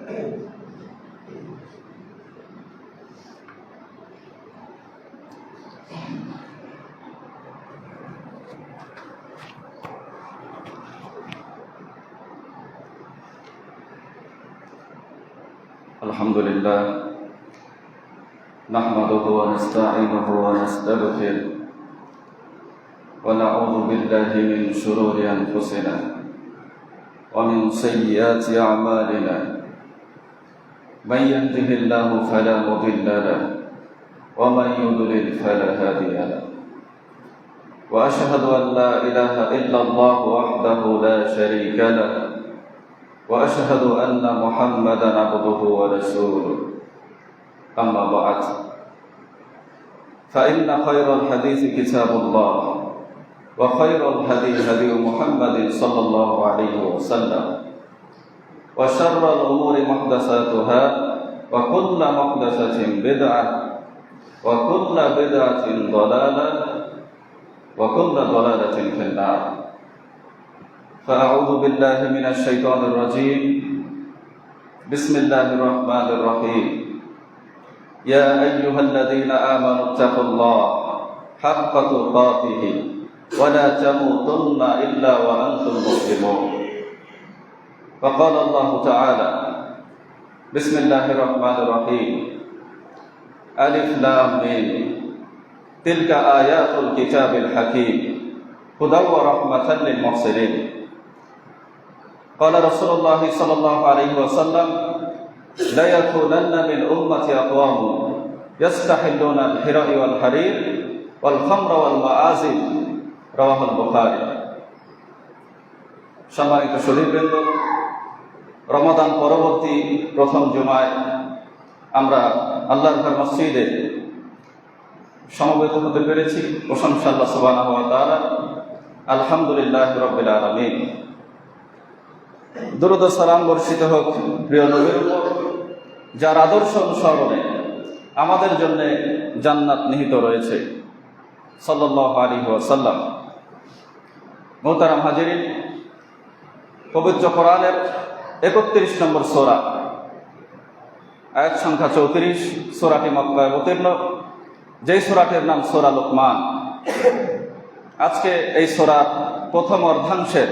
আলহামদুলিল্লাহ নাহমাদুহু ওয়া নাস্তাঈনুহু ওয়া নাস্তাগফিরুহ ওয়া নাউযু বিল্লাহি মিন শুরুরি আনফুসিনা ওয়া মিন সাইয়্যাতি আ'মালিনা মান ইয়াহদিহিল্লাহু ফালা মুদিল্লা লাহু ওয়া মান ইউদ্লিল ফালা হাদিয়া লাহু ওয়া আশহাদু আন লা ইলাহা ইল্লাল্লাহু ওয়াহদাহু লা শারীকা লাহু وأشهد أن محمدا عبده ورسوله أما بعد فإن خير الحديث كتاب الله وخير الهدي هدي محمد صلى الله عليه وسلم وشر الأمور محدثاتها وكل محدثة بدعة وكل بدعة ضلالة وكل ضلالة في النار فأعوذ بالله من الشيطان الرجيم بسم الله الرحمن الرحيم يا أيها الذين آمنوا اتقوا الله حق تقاته ولا تموتن إلا وأنتم مسلمون فقال الله تعالى بسم الله الرحمن الرحيم ألف لام ميم تلك آيات الكتاب الحكيم هدى ورحمة للمحسنين قال رسول الله صلى الله عليه وسلم لا يكونن من أمتي أقوام يستحلون الحرى والحرير والخمر والمآزف رواه البخاري সম্মানিত শহীদবৃন্দ, রমাদান পরবর্তী প্রথম জুমায় আমরা আল্লাহর ঘর মসজিদে সমবেত হতে পেরেছি। প্রশংসা আল্লাহ সুবহানাহু ওয়া তাআলা। আলহামদুলিল্লাহি রাব্বিল আলামিন। দরুদ ও সালাম বর্ষিত হোক প্রিয় নবীর উপর, যার আদর্শ অনুসরণে আমাদের জন্য জান্নাত নিহিত রয়েছে, সাল্লাল্লাহু আলাইহি ওয়াসাল্লাম। মুহতারাম হাজিরিন, পবিত্র কোরআনের 31 নম্বর সূরা, আয়াত সংখ্যা 34, সূরাটি মক্কায় অবতীর্ণ, যেই সূরাটির নাম সূরা লুকমান। আজকে এই সূরার প্রথম অর্ধাংশের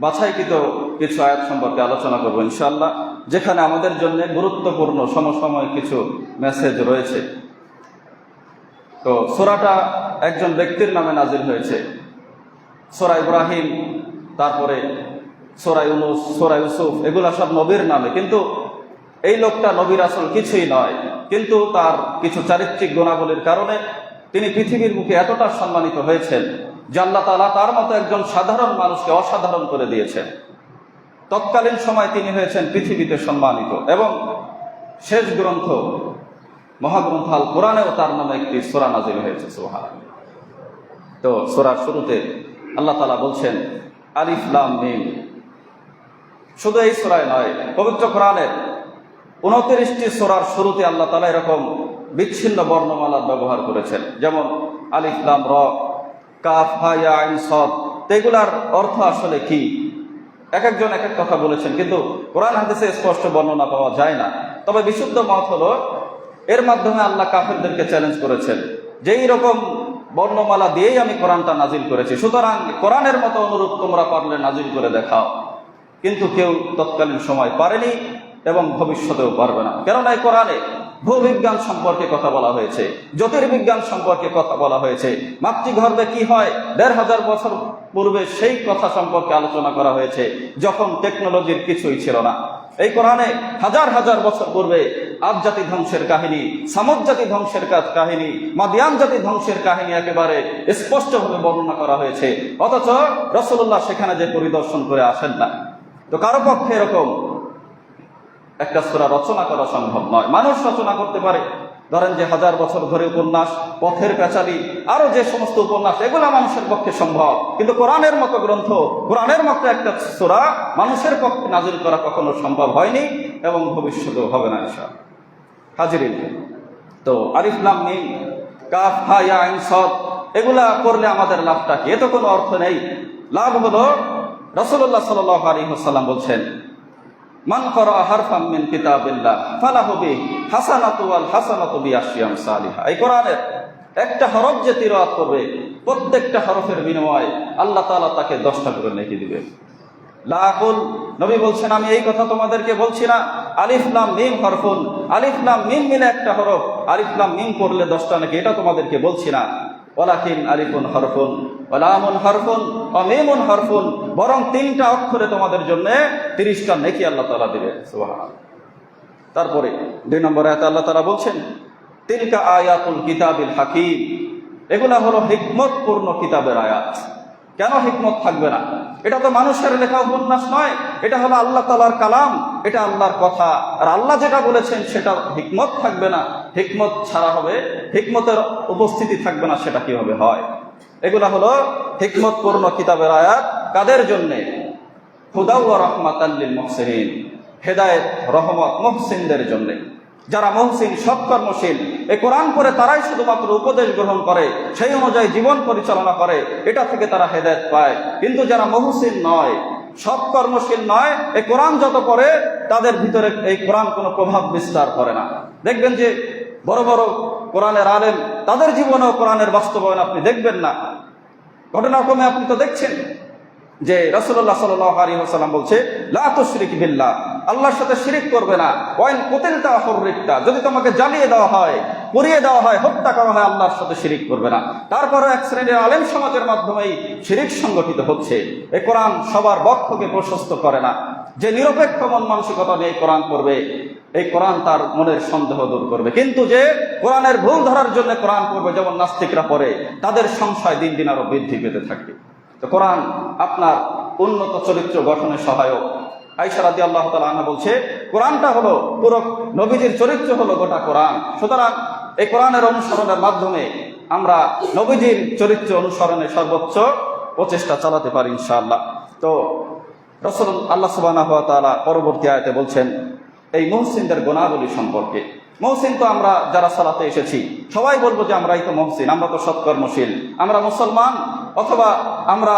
বাছাইকৃত কিছু আয়াত সম্পর্কে আলোচনা করব ইনশাআল্লাহ, যেখানে আমাদের জন্য গুরুত্বপূর্ণ সমসাময়িক কিছু মেসেজ রয়েছে। তো সূরাটা একজন ব্যক্তির নামে নাজিল হয়েছে, সূরা ইব্রাহিম, তারপরে সূরা ইউনূস, সূরা ইউসুফ, এগুলা সব নবীর নামে। কিন্তু এই লোকটা নবী রাসূল কিছুই নয়, কিন্তু তার কিছু চারিত্রিক গুণাবলীর কারণে তিনি পৃথিবীর মুখে এতটা সম্মানিত হয়েছেন যে আল্লাহ তাআলা তার মতো একজন সাধারণ মানুষকে অসাধারণ করে দিয়েছেন। তৎকালীন সময় তিনি হয়েছেন পৃথিবীতে সম্মানিত, এবং শেষ গ্রন্থ মহাগ্রন্থ আল কোরআনেও তার নামে একটি সূরা নাজিল হয়েছে। সুবহানাল্লাহ। তো সূরার শুরুতে আল্লাহ তাআলা বলছেন আলিফ লাম মিম। শুধু এই সূরায় নয়, পবিত্র কোরআনের 29টি সূরার শুরুতে আল্লাহ তাআলা এরকম বিচ্ছিন্ন বর্ণমালার ব্যবহার করেছেন, যেমন আলিফ লাম র, কাফ হা ইয়া আইন সাদ। এগুলার অর্থ আসলে কি, এক একজন এক এক কথা বলেছেন, কিন্তু কোরআন হাদিসে স্পষ্ট বর্ণনা পাওয়া যায় না। তবে বিশুদ্ধ মত হলো এর মাধ্যমে আল্লাহ কাফেরদেরকে চ্যালেঞ্জ করেছেন যে এই রকম বর্ণমালা দিয়েই আমি কোরআনটা নাজিল করেছি, সুতরাং কোরআনের মতো অনুরূপ তোমরা পারলে নাজিল করে দেখাও। কিন্তু কেউ তৎকালীন সময় পারেনি এবং ভবিষ্যতেও পারবে না, কেননা এই কোরআনে ভূবিজ্ঞান সম্পর্কে কথা বলা হয়েছে, জ্যোতির্বিজ্ঞান সম্পর্কে কথা বলা হয়েছে, মাতৃগর্ভে কি হয় ১৫০০ বছর পূর্বে সেই কথা সম্পর্কে আলোচনা করা হয়েছে, যখন টেকনোলজির কিছুই ছিল না। এই কোরআনে হাজার হাজার বছর পূর্বে আদ জাতি ধ্বংসের কাহিনী, সামুদ জাতি ধ্বংসের কাহিনী, মাদিয়ান জাতি ধ্বংসের কাহিনী একেবারে স্পষ্টভাবে বর্ণনা করা হয়েছে, অথচ রাসূলুল্লাহ সেখানে যে পরিদর্শন করে আসেন না। তো কারো পক্ষে এরকম একটা সূরা রচনা করা সম্ভব নয়। মানুষ রচনা করতে পারে, ধরেন যে 1000 বছর ধরে উপন্যাস, পথের পেঁচালি, আরো যে সমস্ত উপন্যাস, এগুলো মানুষের পক্ষে সম্ভব, কিন্তু কোরআনের মতো গ্রন্থ, কোরআনের মতো একটা সূরা মানুষের পক্ষে নাজিল করা কখনো সম্ভব হয়নি এবং ভবিষ্যতেও হবে না ইনশাআল্লাহ। হাজিরিন, তো আলিফ লাম মিম, কাফ হা ইয়া আইন সাদ, এগুলা পড়লে আমাদের লাভটা কি? এত কোনো অর্থ নেই। লাভ হলো রাসূলুল্লাহ সাল্লাল্লাহু আলাইহি ওয়াসাল্লাম বলছেন মান ক্বারা হারফাম মিন কিতাবিল্লাহ ফালাহু বিহি হাসানাতু ওয়াল হাসানাতু বিআশরি আমসালিহা। এই কোরআনের একটা হরফ যে তিলাওয়াত করবে, প্রত্যেকটা হরফের বিনিময়ে আল্লাহ তাআলা তাকে 10টা করে নেকি দিবে। লা আকুল, নবী বলছেন আমি এই কথা তোমাদেরকে বলছি না আলিফ লাম মিম হরফুন, আলিফ লাম মিম মিলে একটা হরফ, আলিফ লাম মিম করলে 10টা নাকি, এটা তোমাদেরকে বলছি না। ওয়ালাকিন আলিফুন হরফুন ওয়া লামুন হরফুন ওয়া মিমুন হরফুন, বরং 3টা অক্ষরে তোমাদের জন্য 30টা নেকি আল্লাহ তাআলা দিবে। সুবহানাল্লাহ। তারপরে 2 নম্বর আয়াতে আল্লাহ তাআলা বলছেন তিলকা আয়াতুল কিতাবিল হাকিম, এগুলা হলো হিকমতপূর্ণ কিতাবের আয়াত। কেন হিকমত থাকবে না? এটা তো মানুষের লেখা উপন্যাস নয়, এটা হলো আল্লাহ তাআলার কালাম, এটা আল্লাহর কথা। আর আল্লাহ যেটা বলেছেন সেটা হিকমত থাকবে না, হিকমত ছাড়া হবে, হিকমতের উপস্থিতি থাকবে না, সেটা কিভাবে হয়? এগুলা হলো হিকমতপূর্ণ কিতাবের আয়াত। কাদের জন্যে? হুদা ওয়া রাহমাতাল লিল মুহসিনিন, হেদায়েত, রহমত মুহসিনদের জন্য। যারা মুহসিন, সৎকর্মশীল, এই কোরআন পড়ে তারাই শুধুমাত্র উপদেশ গ্রহণ করে, সেই অনুযায়ী জীবন পরিচালনা করে, এটা থেকে তারা হেদায়েত পায়। কিন্তু যারা মুহসিন নয়, সৎকর্মশীল নয়, এই কোরআন যত পড়ে তাদের ভিতরে এই কোরআন কোনো প্রভাব বিস্তার করে না। দেখবেন যে বড় বড় কোরআনের আলেম, তাদের জীবনেও কোরআনের বাস্তবায়ন আপনি দেখবেন না। ঘটনাক্রমে আপনি তো দেখছেন যে রাসূলুল্লাহ সাল্লাল্লাহু আলাইহি ওয়াসাল্লাম বলছে লা তুশরিক বিল্লাহ, আল্লাহর সাথে শিরিক করবে না। ওয়াইন কুতিলতা হুররিকতা, যদি তোমাকে জ্বালিয়ে দেওয়া হয়, পুড়িয়ে দেওয়া হয়, হত্যা করা হয়, আল্লাহর সাথে শিরিক করবে না। তারপরে এক শ্রেণীর আলেম সমাজের মাধ্যমেই শিরিক সংগঠিত হচ্ছে। এই কোরআন সবার বক্ষকে প্রশস্ত করে না। যে নিরপেক্ষ মন মানসিকতা নিয়ে কোরআন পড়বে, এই কোরআন তার মনের সন্দেহ দূর করবে। কিন্তু যে কোরআনের ভুল ধরার জন্য কোরআন পড়বে, যেমন নাস্তিকরা পড়ে, তাদের সংশয় দিন দিন আরো বৃদ্ধি পেতে থাকবে। তো কোরআন আপনার উন্নত চরিত্র গঠনে সহায়ক। আয়েশা রাদিয়াল্লাহু তাআলা আনহা বলছে কোরআনটা হলো পুরো নবীজির চরিত্র হলো গোটা কোরআন। সুতরাং এই কোরআনের অনুসরণের মাধ্যমে আমরা নবীজির চরিত্র অনুসরণে সর্বোচ্চ প্রচেষ্টা চালাতে পারি ইনশাআল্লাহ। তো রাসূল আল্লাহ সুবহানাহু ওয়া তাআলা পরবর্তী আয়াতে বলছেন এই মুহসিনদের গুণাবলী সম্পর্কে। মুহসিন তো আমরা যারা সালাতে এসেছি সবাই বলবো যে আমরাই তো মুহসিন, আমরা তো সৎকর্মশীল, আমরা মুসলমান অথবা আমরা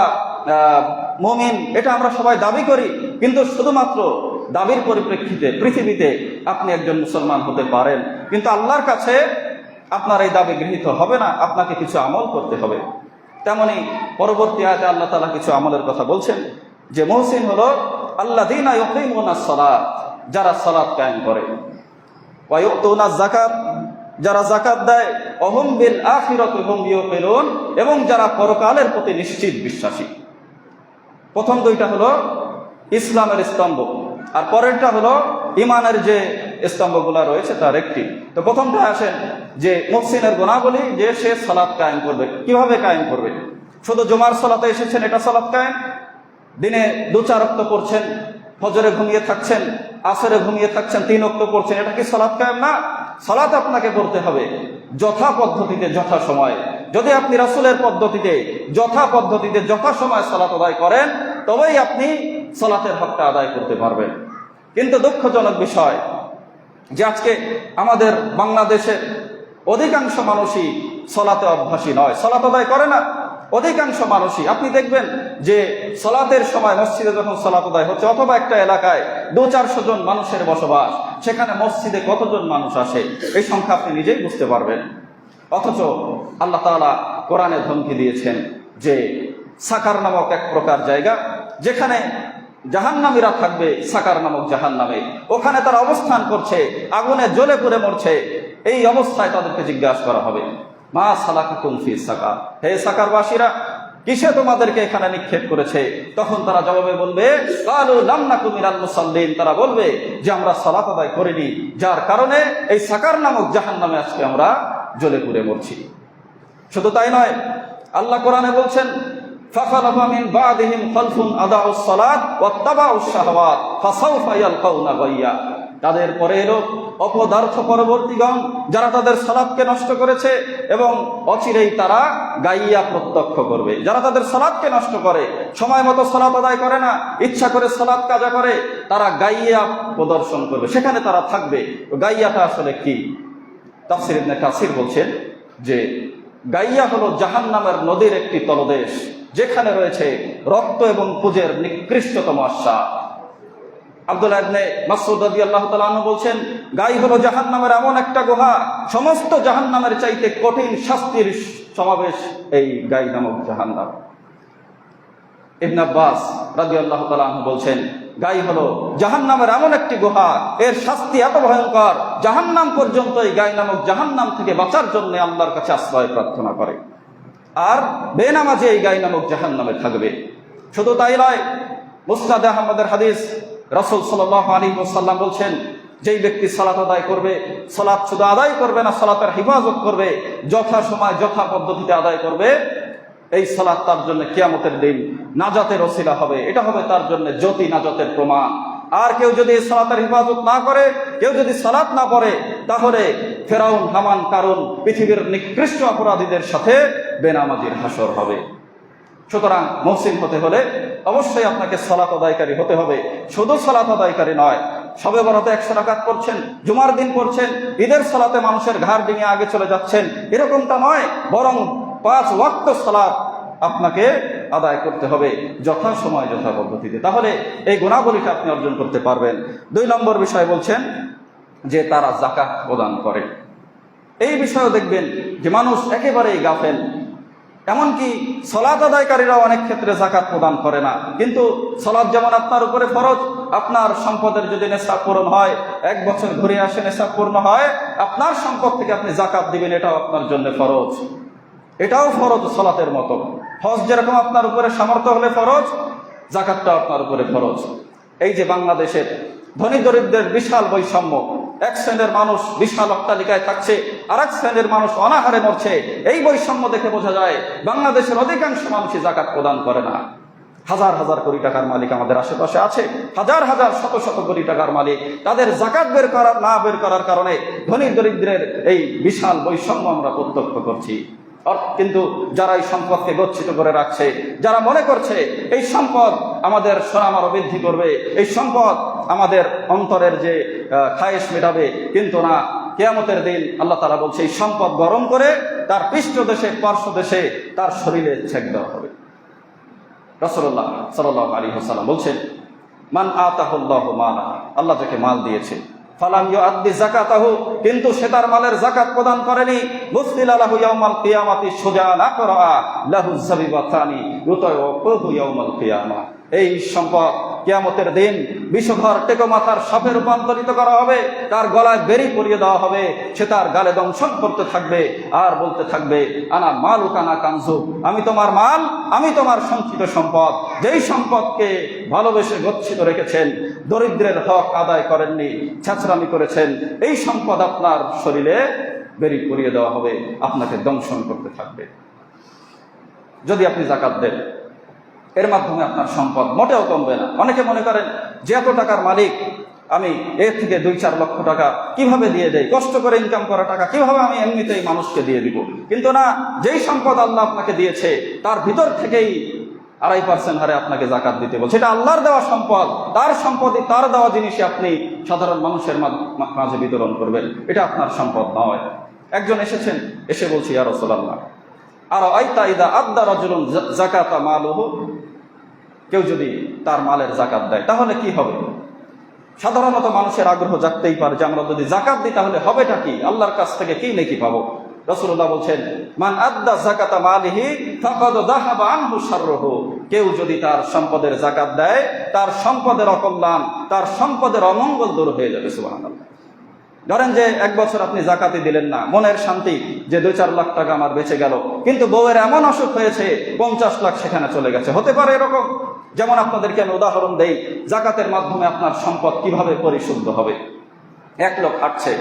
মুমিন, এটা আমরা সবাই দাবি করি। কিন্তু শুধুমাত্র দাবির পরিপ্রেক্ষিতে পৃথিবীতে আপনি একজন মুসলমান হতে পারেন, কিন্তু আল্লাহর কাছে আপনার এই দাবি গৃহীত হবে না, আপনাকে কিছু আমল করতে হবে। তেমনি পরবর্তী আয়াতে আল্লাহ তাআলা কিছু আমলের কথা বলছেন যে মুহসিন হলো আল্লাযীনা ইউকিমুনাস সালাত, যারা সালাত কায়েম করে, ওয়া ইউতুনাজ যাকাত, যারা যাকাত দেয়, ওহুম বিল আখিরাতি হুম ইউকিনুন, এবং যারা পরকালের প্রতি নিশ্চিত বিশ্বাসী। প্রথম দুইটা হলো ইসলামের স্তম্ভ, আর পরেরটা হলো ইমানের যে স্তম্ভগুলো রয়েছে তার একটি। তো প্রথমটা আসেন যে মুহসিনের গুণাবলী, যে সে সালাত কায়েম করবে। কিভাবে কায়েম করবে? শুধু জুমার সালাতে এসেছেন এটা সালাত কায়েম, দিনে 2-4 ওয়াক্ত পড়ছেন, ফজরে ঘুমিয়ে থাকছেন, আসরে ঘুমিয়ে থাকছেন, 3 ওয়াক্ত পড়ছেন, এটা কি সালাত কায়েম না? সালাত আপনাকে পড়তে হবে যথা পদ্ধতিতে, যথা সময়ে। যদি আপনি রাসূলের পদ্ধতিতে, যথা পদ্ধতিতে, যথা সময় সালাত আদায় করেন, তবেই আপনি সালাতের হকটা আদায় করতে পারবেন। কিন্তু দুঃখজনক বিষয় যে আজকে আমাদের বাংলাদেশের অধিকাংশ মানুষই সালাতে অভ্যাসী নয়, সালাত আদায় করে না। অধিকাংশ মানুষই আপনি দেখবেন যে সালাতের সময় মসজিদে যখন সালাত আদায় হচ্ছে, অথবা একটা এলাকায় 200-400 জন মানুষের বসবাস, সেখানে মসজিদে কতজন মানুষ আসে এই সংখ্যা আপনি নিজেই বুঝতে পারবেন। অথচ আল্লাহ তাআলা কোরআনে ধমকি দিয়েছেন যে সাকার নামক এক প্রকার জায়গা, যেখানে জাহান্নামীরা থাকবে, সাকার নামক জাহান্নামে, ওখানে তারা অবস্থান করছে, আগুনে জ্বলে পুড়ে মরছে। এই অবস্থায় তাদেরকে জিজ্ঞাসা করা হবে মা সালাকাকুম ফি সাকার, হে সাকারবাসীরা, কিসে তোমাদেরকে এখানে নিক্ষেপ করেছে? তখন তারা জবাবে বলবে কালু লাম নাকু মিনাল মুসাল্লিন, তারা বলবে যে আমরা সালাত আদায় করিনি, যার কারণে এই সাকার নামক জাহান্নামে আজকে আমরা জ্বলে পুড়ে মরছি। শুধু তাই নয়, আল্লাহ কোরআনে বলছেন ফাখালাফা মিন বাদিহিম খালফুন আদাউস সালাত ওয়াত্তাবাউশ শাহাওয়াত ফাসাউফা ইয়ালকাউনা গায়্যা, তাদের পরে এলো অপদার্থ পরবর্তীগণ, যারা তাদের সালাতকে নষ্ট করেছে এবং অচিরেই তারা গাইয়া প্রত্যক্ষ করবে। যারা তাদের সালাতকে নষ্ট করে, সময় মতো সালাত আদায় করে না, ইচ্ছা করে সালাত কাজা করে, তারা গাইয়া প্রদর্শন করবে, সেখানে তারা থাকবে। গাইয়াটা আসলে কি? তাফসীর ইবনে কাসির বলছেন যে গাইয়া হলো জাহান্নামের নদীর একটি তলদেশ, যেখানে রয়েছে রক্ত এবং পুজের নিকৃষ্টতম আস্বাদ। আব্দুল্লাহ ইবনে মাসউদ রাদিয়াল্লাহু তাআলা আনহু বলছেন, গাই হলো জাহান্নামের এমন একটা গুহা, সমস্ত জাহান্নামের চাইতে কঠিন শাস্তির সমাবেশ এই গাই নামক জাহান্নাম। ইবনে আব্বাস রাদিয়াল্লাহু তাআলা আনহু বলছেন, গাই হলো জাহান্নামের এমন একটি গুহা, এর শাস্তি এত ভয়ঙ্কর, জাহান্নাম পর্যন্ত এই গাই নামক জাহান্নাম থেকে বাঁচার জন্য আল্লাহর কাছে আশ্রয় প্রার্থনা করে। আর বেনামাজি এই গাই নামক জাহান্নামে থাকবে। শুধু তাই নয়, মুসনাদ আহমদের হাদিস, রাসূল সাল্লাল্লাহু আলাইহি ওয়াসাল্লাম বলছেন, যেই ব্যক্তি সালাত আদায় করবে, সালাত শুধু আদায় করবে না, সালাতের হিফাজত করবে, যথা সময় যথা পদ্ধতিতে আদায় করবে, এই সালাত তার জন্য কিয়ামতের দিন নাজাতের ওসিলা হবে। এটা হবে তার জন্য জ্যোতি নাজাতের প্রমাণ। আর কেউ যদি সালাতের হিফাজত না করে, কেউ যদি সালাত না পড়ে, তাহলে ফেরাউন, হামান, কারুন, পৃথিবীর নিকৃষ্ট অপরাধীদের সাথে বেনামাজির হাসর হবে। সুতরাং মুহসিন হতে হলে অবশ্যই আপনাকে সালাত আদায়কারী হতে হবে। শুধু সালাত আদায়কারী নয়, শবে বরাতে 100 রাকাত পড়ছেন, জুমার দিন পড়ছেন, ঈদের সালাতে মানুষের ঘাড় ডিঙে আগে চলে যাচ্ছেন, এরকমটা নয়, বরং 5 ওয়াক্ত সালাত আপনাকে আদায় করতে হবে যথা সময় যথা পদ্ধতিতে। তাহলে এই গুণাবলীটা আপনি অর্জন করতে পারবেন। 2 নম্বর বিষয় বলছেন যে তারা যাকাত প্রদান করে। এই বিষয়েও দেখবেন যে মানুষ একেবারেই গাফেল। এমনকি সালাত আদায়কারীরাও অনেক ক্ষেত্রে যাকাত প্রদান করে না। কিন্তু সালাত যেমন আপনার উপরে ফরজ, আপনার সম্পদের যদি নেশাব পূরণ হয়, 1 বছর ঘুরে আসে নেশাব পূর্ণ হয়, আপনার সম্পদ থেকে আপনি যাকাত দিবেন, এটাও আপনার জন্য ফরজ। এটাও ফরজ সালাতের মতো। হজ যেরকম আপনার উপরে সামর্থ্য হলে ফরজ, যাকাতটাও আপনার উপরে ফরজ। এই যে বাংলাদেশের ধনী দরিদ্রের বিশাল বৈষম্য, এক শ্রেণীর মানুষ বিশাল অট্টালিকায় থাকছে, আর এক শ্রেণীর মানুষ অনাহারে মরছে, এই বৈষম্য দেখে বোঝা যায় বাংলাদেশের অধিকাংশ মানুষই যাকাত প্রদান করে না। হাজার হাজার কোটি টাকার মালিক আমাদের আশেপাশে আছে, হাজার হাজার শত শত কোটি টাকার মালিক, তাদের যাকাত বের করার কারণে ধনী দরিদ্রের এই বিশাল বৈষম্য আমরা প্রত্যক্ষ করছি। কিন্তু যারা এই সম্পদকে গচ্ছিত করে রাখছে, যারা মনে করছে এই সম্পদ আমাদের সুনাম আরো বৃদ্ধি করবে, এই সম্পদ আমাদের অন্তরের যে খায়েশ মেটাবে, কিন্তু না, কিয়ামতের দিন আল্লাহ তাআলা বলছে এই সম্পদ গরম করে তার পৃষ্ঠদেশে, পার্শ্বদেশে, তার শরীরে ছেক দেওয়া হবে। রাসূলুল্লাহ সাল্লাল্লাহু আলাইহি ওয়াসাল্লাম বলছেন, মান আতাহুল্লাহু মালা, আল্লাহ যাকে মাল দিয়েছে, ফালাম ইউআদ্দি যাকাতাহু, কিন্তু সে তার মালের যাকাত প্রদান করেনি, মুসলিলা লাহু ইয়াউমাল কিয়ামাতি সুজান আকরা লাহু যাবিবাতানি ইউতাওয়াফাহু ইয়াউমাল কিয়ামা। এই সম্পদ কিয়ামতের দিন বিষধর টেকো মাথার সাপে রূপান্তরিত করা হবে, তার গলায় বেড়ি পরিয়ে দেওয়া হবে, সে তার গালে দংশন করতে থাকবে আর বলতে থাকবে, আনা মালুকা না কানজু, আমি তোমার মাল, আমি তোমার সঞ্চিত সম্পদ। যেই সম্পদকে ভালোবেসে গচ্ছিত রেখেছেন, দরিদ্রের হক আদায় করেননি, ছাঁচরামি করেছেন, এই সম্পদ আপনার শরীরে বেড়ি পরিয়ে দেওয়া হবে, আপনাকে দংশন করতে থাকবে। যদি আপনি যাকাত দেন, এর মাধ্যমে আপনার সম্পদ মোটেও কমবে না। অনেকে মনে করেন যে এত টাকার মালিক আমি, এর থেকে 2-4 লক্ষ টাকা কিভাবে দিয়ে দেই, কষ্ট করে ইনকাম করা টাকা কিভাবে আমি এমনিতেই মানুষকে দিয়ে দিব। কিন্তু না, যেই সম্পদ আল্লাহ আপনাকে দিয়েছে তার ভিতর থেকেই 2.5% হারে আপনাকে যাকাত দিতে বলছে। এটা আল্লাহর দেওয়া সম্পদ, তার সম্পদই, তার দেওয়া জিনিসই আপনি সাধারণ মানুষের মাঝে বিতরণ করবেন, এটা আপনার সম্পদ নয়। একজন এসেছেন, এসে বলছি, ইয়া রাসূলুল্লাহ, আর আইতা ইদা আদ্দা রাজুলুন যাকাতা মালুহু, কেউ যদি তার মালের যাকাত দেয় তাহলে কি হবে? সাধারণত মানুষের আগ্রহ জাগতেই পারে যে আমরা যদি যাকাত দিই তাহলে হবেটা কি, আল্লাহর কাছ থেকে কি নেকি পাবো। রাসূলুল্লাহ বলছেন, মান আদ্দা যাকাতা মালিহি ফাকাদ যাহাবা আনহু শাররুহু, কেউ যদি তার সম্পদের যাকাত দেয়, তার সম্পদের অকল্যাণ, তার সম্পদের অমঙ্গল দূর হয়ে যাবে। সুবহানাল্লাহ। ধরেন যে 1 বছর আপনি যাকাতই দিলেন না, মনের শান্তি যে 2-4 লাখ টাকা আমার বেঁচে গেল, কিন্তু বউয়ের এমন অসুখ হয়েছে 50 লাখ সেখানে চলে গেছে। হতে পারে এরকম। যেমন আপনাদেরকে আমি উদাহরণ দেই, যাকাতের মাধ্যমে আপনার সম্পদ কিভাবে পরিশুদ্ধ হবে। 1 লোক হাঁটছে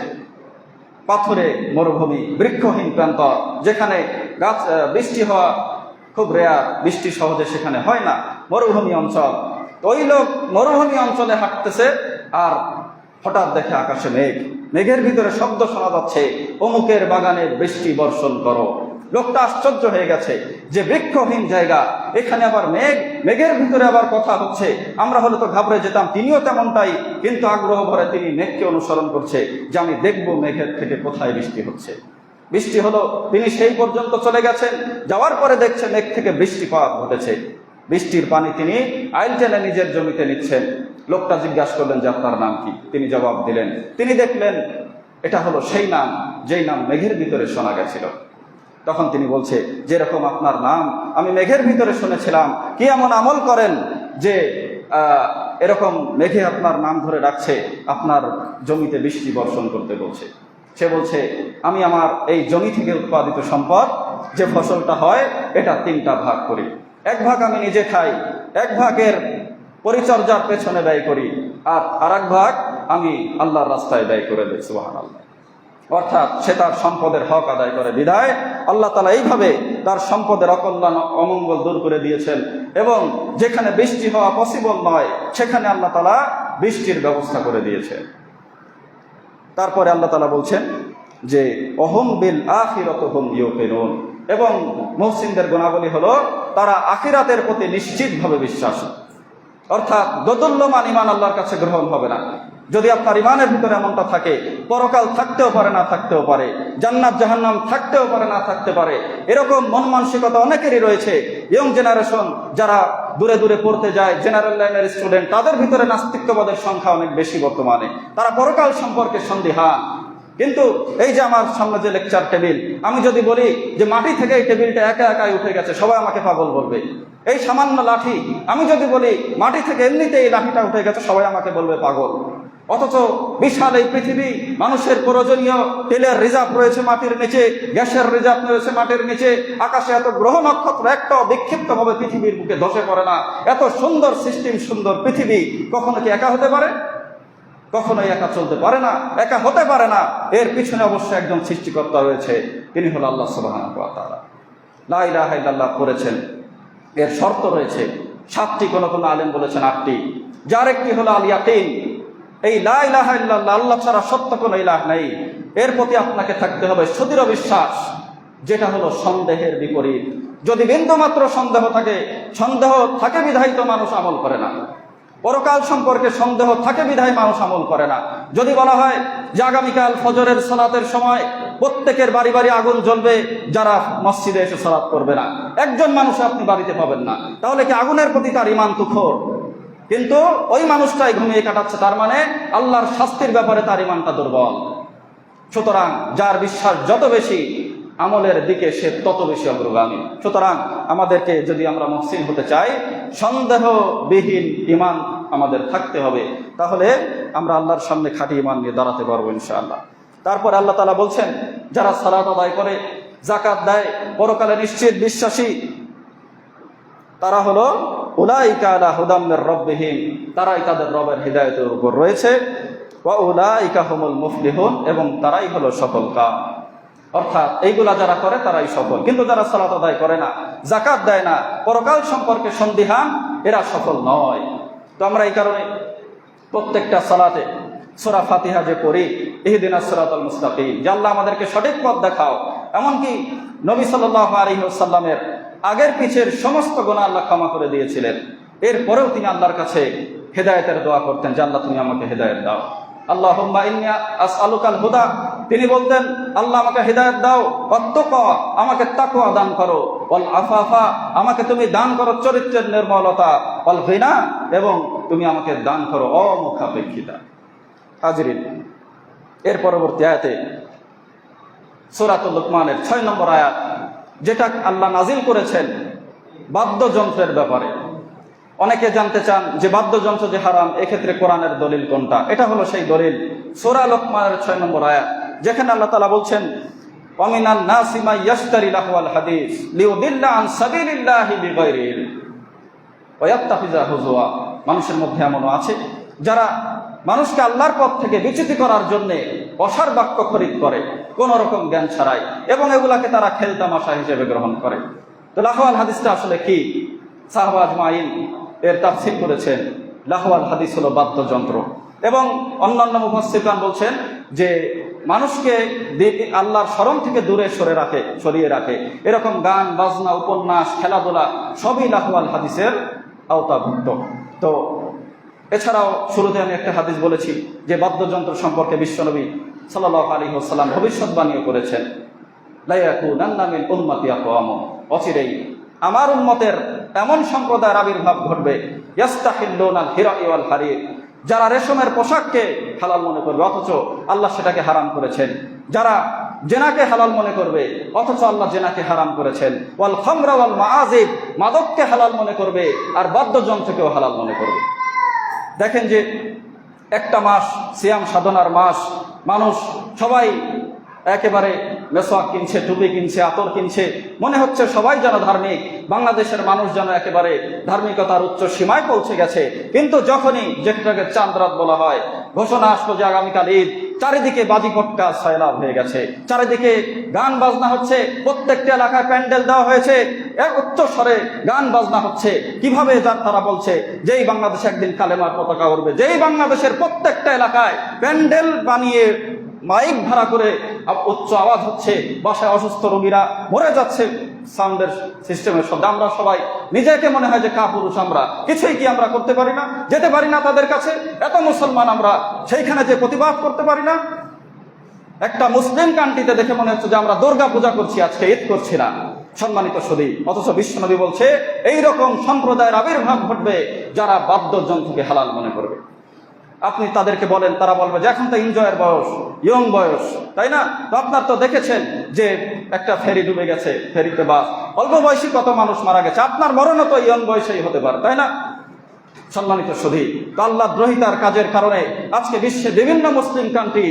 পাথরে মরুভূমি, বৃক্ষহীন প্রান্ত, যেখানে গাছ, বৃষ্টি হওয়া খুব রেয়ার, বৃষ্টি সহজে সেখানে হয় না, মরুভূমি অঞ্চল। ওই লোক মরুভূমি অঞ্চলে হাঁটতেছে, আর হঠাৎ দেখে আকাশে মেঘ, মেঘের ভিতরে শব্দ শোনা যাচ্ছে, অমুকের বাগানে বৃষ্টি বর্ষণ করো। লোকটা আশ্চর্য হয়ে গেছে যে বৃক্ষহীন জায়গা, এখানে আবার মেঘ, মেঘের ভিতরে আবার কথা হচ্ছে। আমরা হলে তো ঘাবড়ে যেতাম, তিনিও তেমনটাই, কিন্তু আগ্রহ ভরে তিনি মেঘকে অনুসরণ করছে যে আমি দেখবো মেঘের থেকে কোথায় বৃষ্টি হচ্ছে। বৃষ্টি হলো, তিনি সেই পর্যন্ত চলে গেছেন, যাওয়ার পরে দেখছে মেঘ থেকে বৃষ্টিপাত ঘটেছে। বৃষ্টির পানি তিনি আইল টেনে নিজের জমিতে নিচ্ছেন। লোকটা জিজ্ঞাসা করলেন যে আপনার নাম কি? তিনি জবাব দিলেন। তিনি দেখলেন এটা হলো সেই নাম যেই নাম মেঘের ভিতরে শোনা গেছিল। তখন তিনি বলছে, যেরকম আপনার নাম আমি মেঘের ভিতরে শুনেছিলাম, কি এমন আমল করেন যে এরকম মেঘে আপনার নাম ধরে ডাকছে, আপনার জমিতে বৃষ্টি বর্ষণ করতে বলছে? সে বলছে, আমি আমার এই জমি থেকে উৎপাদিত সম্পদ যে ফসলটা হয় এটা 3টা ভাগ করি। 1 ভাগ আমি নিজে খাই, 1 ভাগের পরিচর্যার পেছনে ব্যয় করি, আর 1 ভাগ আমি আল্লাহর রাস্তায় ব্যয় করে দিই। সুবহানাল্লাহ। অর্থাৎ সে তার সম্পদের হক আদায় করে বিধায় আল্লাহ তাআলা এইভাবে তার সম্পদের অকল্যাণ অমঙ্গল দূর করে দিয়েছেন, এবং যেখানে বৃষ্টি হওয়া পসিবল নয় সেখানে আল্লাহ তাআলা বৃষ্টির ব্যবস্থা করে দিয়েছেন। তারপরে আল্লাহ তাআলা বলছেন যে অহুম বিল আখিরাতি হুম ইউকিনুন, এবং মুহসিনদের গুণাবলী হলো তারা আখিরাতের প্রতি নিশ্চিতভাবে বিশ্বাসী। অর্থাৎ দোদুল্যমান ঈমান আল্লাহর কাছে গ্রহণ হবে না। যদি আপনার ঈমানের ভিতরে এমনটা থাকে, পরকাল থাকতেও পারে না থাকতেও পারে, জান্নাত জাহান্নাম থাকতেও পারে না থাকতে পারে, এরকম মন মানসিকতা অনেকেরই রয়েছে। ইয়ং জেনারেশন যারা দূরে দূরে পড়তে যায়, জেনারেল লাইনের স্টুডেন্ট, তাদের ভিতরে নাস্তিক্যবাদের সংখ্যা অনেক বেশি বর্তমানে। তারা পরকাল সম্পর্কে সন্দিহান। কিন্তু এই যে আমার সামনে যে লেকচার টেবিল, আমি যদি বলি যে মাটি থেকে এই টেবিলটা একা একাই উঠে গেছে, সবাই আমাকে পাগল বলবে। এই সামান্য লাঠি, আমি যদি বলি মাটি থেকে এমনিতে এই লাঠিটা উঠে গেছে, সবাই আমাকে বলবে পাগল। অথচ বিশাল এই পৃথিবী, মানুষের প্রয়োজনীয় তেলের রিজার্ভ রয়েছে মাটির নিচে, গ্যাসের রিজার্ভ রয়েছে মাটির নিচে, আকাশে এত গ্রহ নক্ষত্র একটাও বিক্ষিপ্ত ভাবে পৃথিবীর বুকে ধসে পড়ে না। এত সুন্দর সিস্টেম, সুন্দর পৃথিবী কখনো কি একা হতে পারে? কখনোই একা চলতে পারে না, একা হতে পারে না। এর পিছনে অবশ্যই একজন সৃষ্টিকর্তা রয়েছে, তিনি হলো আল্লাহ সুবহানাহু ওয়া তাআলা। লা ইলাহা ইল্লাল্লাহ করেছেন, এর শর্ত রয়েছে 7টি, কোন আলেম বলেছেন 8টি, যার একটি হলো আল ইয়াকিন। এই লা ইলাহা ইল্লাল্লাহ, আল্লাহ ছাড়া সত্য কোনো ইলাহ নেই, এর প্রতি আপনাকে থাকতে হবে সুদৃঢ় বিশ্বাস, যেটা হলো সন্দেহের বিপরীত। যদি বিন্দুমাত্র সন্দেহ থাকে, সন্দেহ থাকে বিধায় তো মানুষ আমল করে না। পরকাল সম্পর্কে সন্দেহ থাকে বিধায় মানুষ আমল করে না। যদি বলা হয় যে আগামীকাল ফজরের সালাতের সময় প্রত্যেকের বাড়ি বাড়ি আগুন জ্বলবে, যারা মসজিদে এসে সালাত করবে না, একজন মানুষ আপনি বাড়িতে পাবেন না, তাহলে কি আগুনের প্রতি তার ঈমান তুখর? কিন্তু ওই মানুষটাই ঘুমিয়ে কাটাচ্ছে, তার মানে আল্লাহর শাস্তির ব্যাপারে তার ঈমানটা দুর্বল। সুতরাং যার বিশ্বাস যত বেশি, আমলের দিকে সে তত বেশি অগ্রগামী। সুতরাং আমাদেরকে, যদি আমরা মুহসিন হতে চাই, সন্দেহবিহীন ঈমান আমাদের থাকতে হবে, তাহলে আমরা আল্লাহর সামনে খাঁটি ঈমান নিয়ে দাঁড়াতে পারবো ইনশাআল্লাহ। তারপর আল্লাহ তাআলা বলছেন, যারা সালাত আদায় করে, যাকাত দেয়, পরকালে নিশ্চিত বিশ্বাসী, তারা হলো উলাইকা আলা হুদাম মির রাব্বিহিম, তারাই তাদের রবের হিদায়াতের উপর রয়েছে, ওয়া উলাইকা হুমুল মুফলিহুন, এবং তারাই হলো সফলকাম। অর্থাৎ এইগুলা যারা করে তারাই সফল। কিন্তু যারা সালাত আদায় করে না, যাকাত দেয় না, পরকাল সম্পর্কে সন্দিহান, এরা সফল নয়। তো আমরা এই কারণে প্রত্যেকটা সালাতে সূরা ফাতিহা যে পড়ি, ইহদিনাস সিরাতাল মুস্তাকিম, যে আল্লাহ আমাদেরকে সঠিক পথ দেখাও। এমনকি নবী সাল্লাল্লাহু আলাইহি ওয়াসাল্লামের আগের পিছের সমস্ত গুনাহ আল্লাহ ক্ষমা করে দিয়েছিলেন। এরপরেও তিনি আল্লাহর কাছে হেদায়েতের দোয়া করতেন, যে আল্লাহ তুমি আমাকে হেদায়েত দাও। আল্লাহুম্মা ইন্নী আসআলুকাল হুদা, তিনি বলতেন আল্লাহ আমাকে হেদায়েত দাও, ওয়াত্তাকা, আমাকে তাকওয়া দান করো, ওয়াল আফাফা, আমাকে তুমি দান করো চরিত্রের নির্মলতা, ওয়াল গিনা, এবং তুমি আমাকে দান করো অমুখাপেক্ষিতা। হাজরিন, এর পরবর্তী আয়াতে সূরাতুল লুকমানের 6 নম্বর আয়াত, যেটা আল্লাহ নাজিল করেছেন বাদ্যযন্ত্রের ব্যাপারে। অনেকে জানতে চান যে বাদ্যযন্ত্র যে হারাম, এক্ষেত্রে কোরআনের দলিল কোনটা? এটা হলো সেই দলিল, সূরা লুকমানের 6 নম্বর আয়াত, যেখানে আল্লাহ তাআলা বলছেন, ওয়ামিনান নাসি মান ইয়াশতারি লাহওয়াল হাদিস লিউদিল্লা আন সাবিলিল্লাহি বিগাইরি ইলম ওয়া ইয়াত্তাখিযা হুজুয়া। মানুষের মধ্যে এমনও আছে যারা মানুষকে আল্লাহর পথ থেকে বিচ্যুত করার জন্য অসার বাক্য খরিদ করে, কোন রকম জ্ঞান ছাড়াই, এবং এগুলাকে তারা খেলতামাশা হিসেবে গ্রহণ করে। তো লাহওয়াল হাদিসটা আসলে কি? সাহাবা আজমাইন এর তাফসীর করেছেন, লাহওয়াল হাদিস হলো বাদ্যযন্ত্র। এবং অন্যান্য মুফাসসিরগণ বলছেন যে মানুষকে আল্লাহর স্মরণ থেকে দূরে সরিয়ে রাখে এরকম গান বাজনা, উপন্যাস, খেলাধুলা সবই লাহওয়াল হাদিসের আওতাভুক্ত। তো এছাড়াও শুরুতে আমি একটা হাদিস বলেছি যে বাদ্যযন্ত্র সম্পর্কে বিশ্বনবী সাল্লাল্লাহু আলাইহি ওয়াসাল্লাম ভবিষ্যৎবাণীও করেছেন, লা ইয়াকুনান্না মিন উম্মতি আকওয়াম, অচিরেই আমার উম্মতের এমন সম্প্রদায়ের আবির্ভাব ঘটবে ইয়াস্তাহিল্লুনাল হিরা ওয়াল হারির, যারা রেশমের পোশাককে হালাল মনে করবে অথচ আল্লাহ সেটাকে হারাম করেছেন, যারা জেনাকে হালাল মনে করবে অথচ আল্লাহ জেনাকে হারাম করেছেন, ওয়াল খামরা ওয়াল মাআজিব, মাদককে হালাল মনে করবে আর বাদ্যযন্ত্রকেও হালাল মনে করবে। দেখেন যে একটা মাস সিয়াম সাধনার মাস, মানুষ সবাই একেবারে মেসওয়াক কিনছে, টুপি কিনছে, আতর কিনছে, মনে হচ্ছে সবাই যেন ধার্মিক, বাংলাদেশের মানুষ যেন একেবারে ধার্মিকতার উচ্চ সীমায় পৌঁছে গেছে। কিন্তু যখনই যেটাকে চাঁদ রাত বলা হয়, ঘোষণা আসলো যে আগামীকাল ঈদ, চারিদিকে বাজি পটকা সয়লাভ হয়ে গেছে, চারিদিকে গান বাজনা হচ্ছে, প্রত্যেকটা এলাকায় প্যান্ডেল দেওয়া হয়েছে, এক উচ্চ স্বরে গান বাজনা হচ্ছে। কিভাবে তারা বলছে যেই বাংলাদেশে একদিন কালেমার পতাকা উড়বে, যেই বাংলাদেশের প্রত্যেকটা এলাকায় প্যান্ডেল বানিয়ে মাইক ভাড়া করে উচ্চ আওয়াজ হচ্ছে, বাসায় অসুস্থ রোগীরা মরে যাচ্ছে সাউন্ডের সিস্টেমের শব্দ, আমরা সবাই নিজেকে মনে হয় যে কাপুরুষ, আমরা কিছুই কি আমরা করতে পারি না, যেতে পারি না তাদের কাছে, এত মুসলমান আমরা সেইখানে যে প্রতিবাদ করতে পারি না। একটা মুসলিম কান্ট্রিতে দেখে মনে হচ্ছে যে আমরা দুর্গা পূজা করছি, আজকে ঈদ করছি না। সম্মানিত সুধী, অথচ বিশ্বনবী বলছে এইরকম সম্প্রদায়ের আবির্ভাব ঘটবে যারা বাদ্যযন্ত্রকে হালাল মনে করবে। আপনি তাদেরকে বলেন, তারা বলবে যে এখন তো এনজয়ের বয়স, ইয়ং বয়স, তাই না? তো আপনার তো দেখেছেন যে একটা ফেরি ডুবে গেছে, ফেরিতে বাস, অল্প বয়সী কত মানুষ মারা গেছে, আপনার মরণও তো ইয়ং বয়সেই হতে পারে, তাই না? সম্মানিত সুধী, তো আল্লাহ দ্রোহিতার কাজের কারণে আজকে বিশ্বে বিভিন্ন মুসলিম কান্ট্রি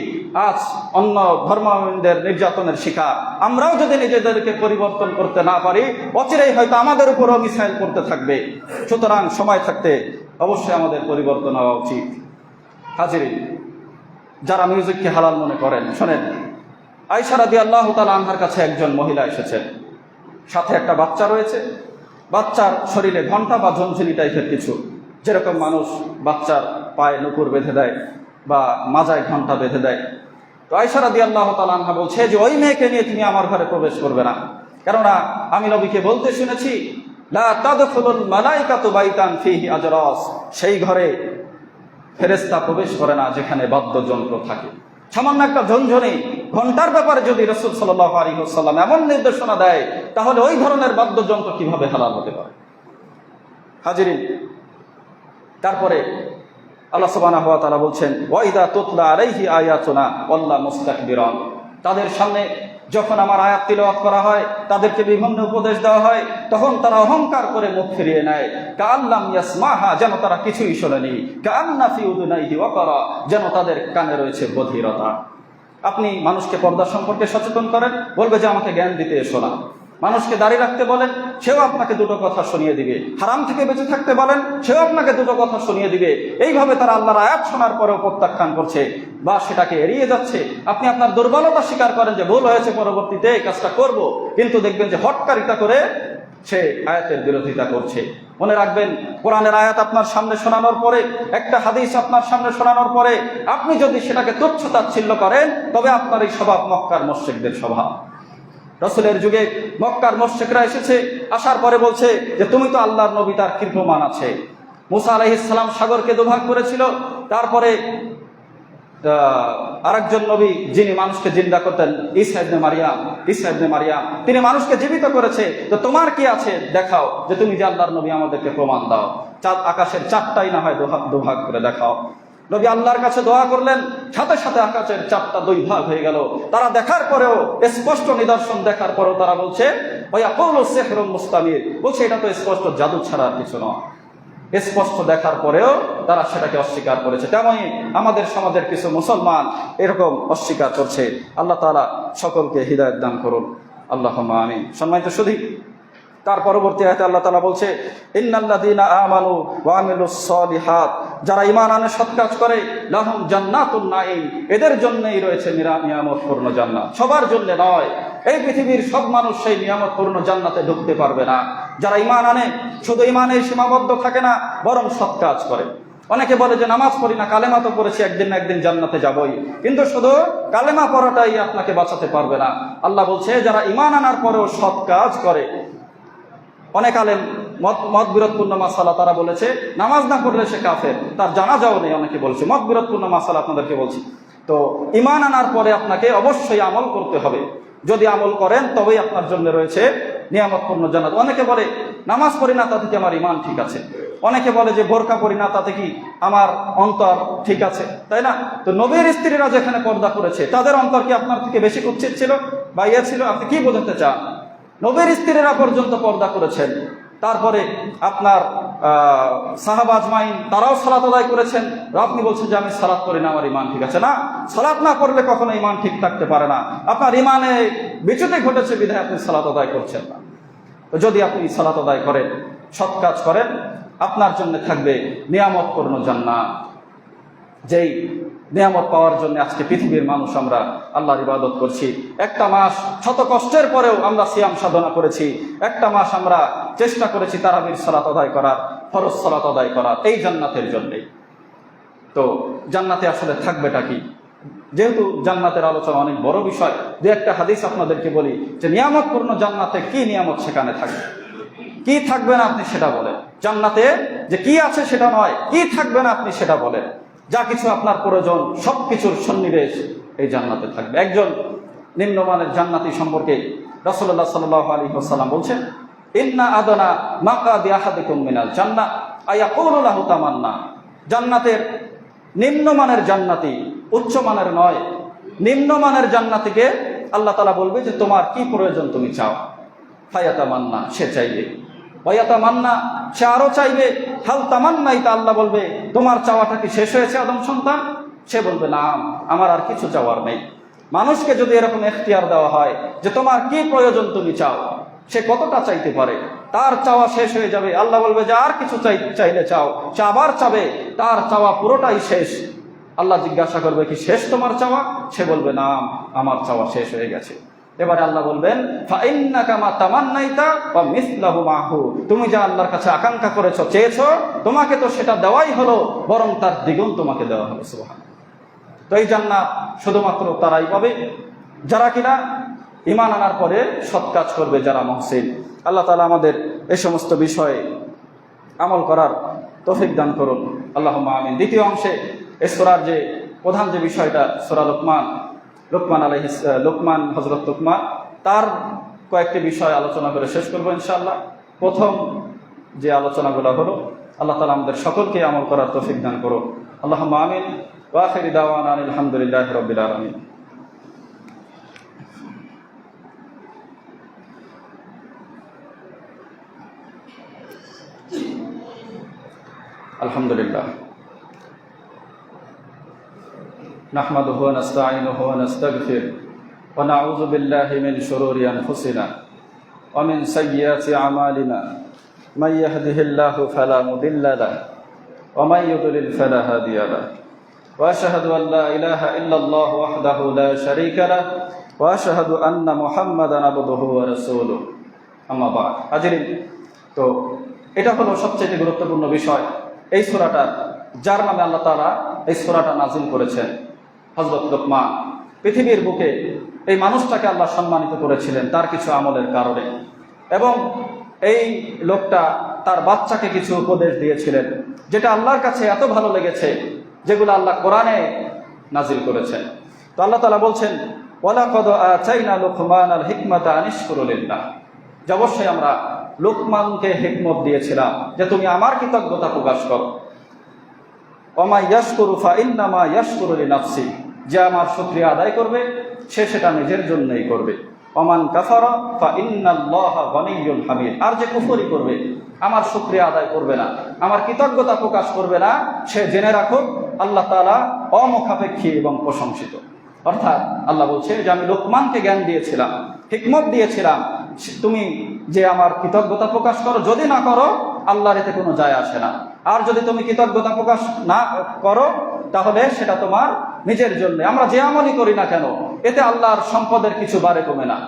আজ অন্য ধর্মাবলম্বীদের নির্যাতনের শিকার। আমরাও যদি নিজেদেরকে পরিবর্তন করতে না পারি, অচিরেই হয়তো আমাদের উপরও মিসাইল করতে থাকবে। সুতরাং সময় থাকতে অবশ্যই আমাদের পরিবর্তন হওয়া উচিত। হাজিরিন, যারা মিউজিককে হালাল মনে করেন, শোনেন, আয়েশা রাদিয়াল্লাহু তাআলা আনহার কাছে একজন মহিলা এসেছেন, সাথে একটা বাচ্চা রয়েছে, বাচ্চার শরীরে ঘন্টা বা ঝনঝনি টাইপের কিছু, যেরকম মানুষ বাচ্চার পায়ে নুপুর বেঁধে দেয় বা মাজায় ঘন্টা বেঁধে দেয়। তো আয়েশা রাদিয়াল্লাহু তাআলা আনহা বলছে যে ওই মেয়েকে নিয়ে তুমি আমার ঘরে প্রবেশ করবে না, কেননা আমি নবীকে বলতে শুনেছি লা তাদখুলুল মালাইকাতু বাইতান ফীহি আজরাস, সেই ঘরে ফেরেশতা প্রবেশ করে না যেখানে বাদ্যযন্ত্র থাকে। সামান্য একটা ঝনঝনি ঘন্টার ব্যাপারে যদি রাসূল সাল্লাল্লাহু আলাইহি ওয়াসাল্লাম এমন নির্দেশনা দেয়, তাহলে ওই ধরনের বাদ্যযন্ত্র কিভাবে হালাল হতে পারে? হাজিরিন, তারপরে আল্লাহ সুবহানাহু ওয়া তাআলা বলছেন ওয়া ইযা তুতলা আলাইহি আয়াতুনা ওয়াল্লা মুস্তাকবিরান, তাদের সামনে যখন আমার আয়াত তিলাওয়াত করা হয়, তাদেরকে বিভিন্ন উপদেশ দেওয়া হয়, তখন তারা অহংকার করে মুখ ফিরিয়ে নেয়। কাআল্লাম ইয়াসমাহা, যেন তারা কিছুই শোনেনি। কাআন্না ফি উযুনাইহি ওয়াকারা, যেন তাদের কানে রয়েছে বধিরতা। আপনি মানুষকে পর্দা সম্পর্কে সচেতন করেন, বলবে যে আমাকে জ্ঞান দিতে এসো না। মানুষকে দাঁড়িয়ে রাখতে বলেন, সেও আপনাকে দুটো কথা শুনিয়ে দিবে। হারাম থেকে বেঁচে থাকতে বলেন, সেও আপনাকে দুটো কথা শুনিয়ে দিবে। এইভাবে তারা আল্লাহর আয়াত শোনার পরেও প্রত্যাখ্যান করছে বা সেটাকে এড়িয়ে যাচ্ছে। আপনি আপনার দুর্বলতা স্বীকার করেন যে ভুল হয়েছে, পরবর্তীতে এই কাজটা করব, কিন্তু দেখবেন যে হটকারিতা করে সে আয়াতের বিরোধিতা করছে। মনে রাখবেন, কোরআনের আয়াত আপনার সামনে শোনানোর পরে, একটা হাদিস আপনার সামনে শোনানোর পরে আপনি যদি সেটাকে তুচ্ছ তাচ্ছিল্য করেন, তবে আপনার এই স্বভাব মক্কার মুশরিকদের স্বভাব। রাসূলের যুগে মক্কার মুশরিকরা এসেছে, আসার পরে বলছে যে তুমি তো আল্লাহর নবী, তার কি প্রমাণ আছে? মুসা আলাইহিস সালাম সাগরকে দুভাগ করেছিল, তারপরে আরেকজন নবী যিনি মানুষকে জিন্দা করতেন, ঈসা ইবনে মারিয়াম, তিনি মানুষকে জীবিত করেছে। তো তোমার কি আছে দেখাও, যে তুমি যে আল্লাহর নবী, আমাদেরকে প্রমাণ দাও। চাঁদ আকাশের চারটাই না হয় দুভাগ করে দেখাও। নবী আল্লাহর কাছে দোয়া করলেন, সাথে সাথে আকাশের চারটা দুই ভাগ হয়ে গেল। তারা দেখার পরেও, স্পষ্ট নিদর্শন দেখার পরেও তারা বলছে ওয়ায়াকুলু সিহরুম মুস্তামির, বলছে এটা তো স্পষ্ট জাদু ছাড়া আর কিছু নয়। স্পষ্ট দেখার পরেও তারা সেটাকে অস্বীকার করেছে। তেমনই আমাদের সমাজের কিছু মুসলমান এরকম অস্বীকার করছে। আল্লাহ তাআলা সকলকে হিদায়াত দান করুন, আল্লাহুম্মা আমিন। সম্মানিত সুধী, তার পরবর্তী আয়াতে আল্লাহ তাআলা বলছে ইন্নাল্লাযীনা আমানু ওয়া আমিলুস সলিহাত, যারা ঈমান আনে, সৎ কাজ করে, লাহুম জান্নাতুন নাঈম, এদের জন্যই রয়েছে নিয়ামতপূর্ণ জান্নাত। সবার জন্য নয়, এই পৃথিবীর সব মানুষ সেই নিয়ামতপূর্ণ জান্নাতে ঢুকতে পারবে না। যারা ঈমান আনে, শুধু ঈমানে সীমাবদ্ধ থাকে না, বরং সৎ কাজ করে। অনেকে বলে যে নামাজ পড়ি না, কালেমা তো পড়েছি, একদিন না একদিন জান্নাতে যাবই, কিন্তু শুধু কালেমা পড়াটাই আপনাকে বাঁচাতে পারবে না। আল্লাহ বলছে যারা ঈমান আনার পরেও সৎ কাজ করে। অনেক আলেম মত বিরোধপূর্ণ মাসালা তারা বলেছে নামাজ না পড়লে সে কাফের, তার জানাজাও নেই। অনেকে বলছে মত বিরোধপূর্ণ মাসালা আপনাদেরকে বলছি। তো ঈমান আনার পরে আপনাকে অবশ্যই আমল করতে হবে। যদি আমল করেন তবেই আপনার জন্য রয়েছে নিয়ামতপূর্ণ জান্নাত। অনেকে বলে নামাজ পড়ি না তাতে কি আমার ইমান ঠিক আছে, অনেকে বলে যে বোরকা পড়ি না তাতে কি আমার অন্তর ঠিক আছে, তাই না? তো নবীর স্ত্রীরা যেখানে পর্দা করেছে তাদের অন্তর কি আপনার থেকে বেশি কুচ্ছিত ছিল বা ইয়ে ছিল? আপনি কি বোঝাতে চান? নবীর স্ত্রীরা পর্যন্ত পর্দা করেছেন, তারপরে আপনার সাহাবা আজমাইন তারাও সালাত আদায় করেছেন। আপনি বলছেন যে আমি সালাত করি না আমার ইমান ঠিক আছে। না, সালাত না করলে কখনো ইমান ঠিক থাকতে পারে না। আপনার ইমানে বিচ্যুতি ঘটেছে বিধায় আপনি সালাত আদায় করছেন না। তো যদি আপনি সালাত আদায় করেন, সৎ কাজ করেন, আপনার জন্য থাকবে নিয়ামতপূর্ণ জান্নাত। যেই নিয়ামত পাওয়ার জন্য আজকে পৃথিবীর মানুষ আমরা আল্লাহর ইবাদত করছি। একটা মাস শত কষ্টের পরেও আমরা সিয়াম সাধনা করেছি, একটা মাস আমরা চেষ্টা করেছি তারাবির সালাত আদায় করার, ফরজ সালাত আদায় করার, এই জান্নাতের জন্যে। তো জান্নাতে আসলে থাকবেটা কি? যেহেতু জান্নাতের আলোচনা অনেক বড় বিষয়, দু একটা হাদিস আপনাদেরকে বলি যে নিয়ামতপূর্ণ জান্নাতে কি নিয়ামত সেখানে থাকবে, কি থাকবে না আপনি সেটা বলেন। জান্নাতে যে কি আছে সেটা নয়, কি থাকবে না আপনি সেটা বলেন। যা কিছু আপনার প্রয়োজন সবকিছুর সন্নিবেশ এই জান্নাতে থাকবে। একজন নিম্নমানের জান্নাতি সম্পর্কে রাসূলুল্লাহ সাল্লাল্লাহু আলাইহি ওয়াসাল্লাম বলছেন, ইন্না আদনা মাকাদি আহাদিকুম মিনাল জান্নাহ আয়াকুলু লাহু তামান্না। জান্নাতের নিম্নমানের জান্নাতি, উচ্চমানের নয়, নিম্নমানের জান্নাতিকে আল্লাহ তাআলা বলবে যে তোমার কি প্রয়োজন তুমি চাও। ফায়াতামান্না, সে চাইবে। ওয়ায়াতামান্না, সে আরো চাইবে। হাল তামান্নাইতা, আল্লাহ বলবে তোমার চাওয়াটা কি শেষ হয়েছে আদম সন্তান? সে বলবে না, আমার আর কিছু চাওয়ার নেই। মানুষকে যদি এরকম এখতিয়ার দেওয়া হয় যে তোমার কি প্রয়োজন তুমি চাও, সে কতটা চাইতে পারে? তার চাওয়া শেষ হয়ে যাবে, আল্লাহ বলবে যে আর কিছু চাইলে চাও। সে আবার চাবে, তার চাওয়া পুরোটাই শেষ। আল্লাহ জিজ্ঞাসা করবে কি শেষ তোমার চাওয়া? সে বলবে না, আমার চাওয়া শেষ হয়ে গেছে। এবারে আল্লাহ বলবেন ফাইন্নাকা মা তামান্নাইতা ওয়া মিসলাহু মাহু, তুমি যা আল্লাহর কাছে আকাঙ্ক্ষা করেছো, চেয়েছো, তোমাকে তো সেটা দেওয়াই হলো, বরং তার দ্বিগুণ তোমাকে দেওয়া হলো। সুবহানাল্লাহ। তো এই জান্নাত শুধুমাত্র তারাই পাবে যারা কিনা ঈমান আনার পরে সৎ কাজ করবে, যারা মুহসিন। আল্লাহ তাআলা আমাদের এই সমস্ত বিষয়ে আমল করার তৌফিক দান করুন, আল্লাহুম্মা আমিন। দ্বিতীয় অংশে এই সূরার যে প্রধান যে বিষয়টা, সূরা লোকমান, হযরত লোকমান, তার কয়েকটি বিষয় আলোচনা করে শেষ করবো ইনশাআল্লাহ। প্রথম যে আলোচনাগুলো হলো, আল্লাহ তাআলা আমাদের সকলকে আমল করার তৌফিক দান করুন, আল্লাহুম্মা আমিন। ওয়া আখিরু দাওয়ানা আলহামদুলিল্লাহি রাব্বিল আলামিন। আলহামদুলিল্লাহ নাহমাদুহু ওয়া নাস্তাঈনুহু ওয়া নাস্তাগফিরুহু ওয়া নাউযু বিল্লাহি মিন শুরুরি আনফুসিনা ওয়া মিন সাইয়্যাতি আমালিনা মান ইয়াহদিহিল্লাহু ফালা মুদিল্লা লাহু ওয়া মান ইউদ্লিল ফালা হাদিয়া লাহু ওয়া আশহাদু আন লা ইলাহা ইল্লাল্লাহ ওয়াহদাহু লা শারীকা লাহু ওয়া আশহাদু আন্না মুহাম্মাদান আবদুহু ওয়া রাসূলুহু। আম্মা বা'দ। হাজিরিন, তো এটা হলো সবচেয়ে গুরুত্বপূর্ণ বিষয় এই সূরাটা, যার নামে আল্লাহ তাআলা এই সূরাটা নাযিল করেছেন। হযরত লোকমান, পৃথিবীর বুকে এই মানুষটাকে আল্লাহ সম্মানিত করেছিলেন তার কিছু আমলের কারণে, এবং এই লোকটা তার বাচ্চাকে কিছু উপদেশ দিয়েছিলেন যেটা আল্লাহর কাছে এত ভালো লেগেছে, যেগুলো আল্লাহ কোরআনে নাযিল করেছেন। তো আল্লাহ তাআলা বলছেন, ওয়ালাকাদ আতাইনা লুকমানাল হিকমাতা আনিশকুরু লিল্লাহ, যে অবশ্যই আমরা লোকমানকে হিকমত দিয়েছিলাম যে তুমি আমার কৃতজ্ঞতা প্রকাশ করো। ওমা ইয়াশকুরু ফাইন্নামা ইয়াশকুরু লিনাফসি, যে আমার শুকরিয়া আদায় করবে সে সেটা নিজের জন্যই করবে। ওমান কাফারা ফাইন্নাল্লাহা গনিয়্যুন হামিদ, আর যে কুফরি করবে, আমার শুকরিয়া আদায় করবে না, আমার কৃতজ্ঞতা প্রকাশ করবে না, সে জেনে রাখো আল্লাহ তাআলা অমুখাপেক্ষী এবং প্রশংসিত। অর্থাৎ আল্লাহ বলছে যে আমি লোকমানকে জ্ঞান দিয়েছিলাম, হিকমত দিয়েছিলাম, তুমি যে আমার কৃতজ্ঞতা প্রকাশ করো, যদি না করো আল্লাহর এতে কোনো যায় আসে না। আর যদি তুমি কৃতজ্ঞতা প্রকাশ না করো তাহলে সেটা তোমার নিজের জন্য। আমরা যে আমলই করি না কেন এতে আল্লাহর সম্পদের কিছু বাড়ে কমে না।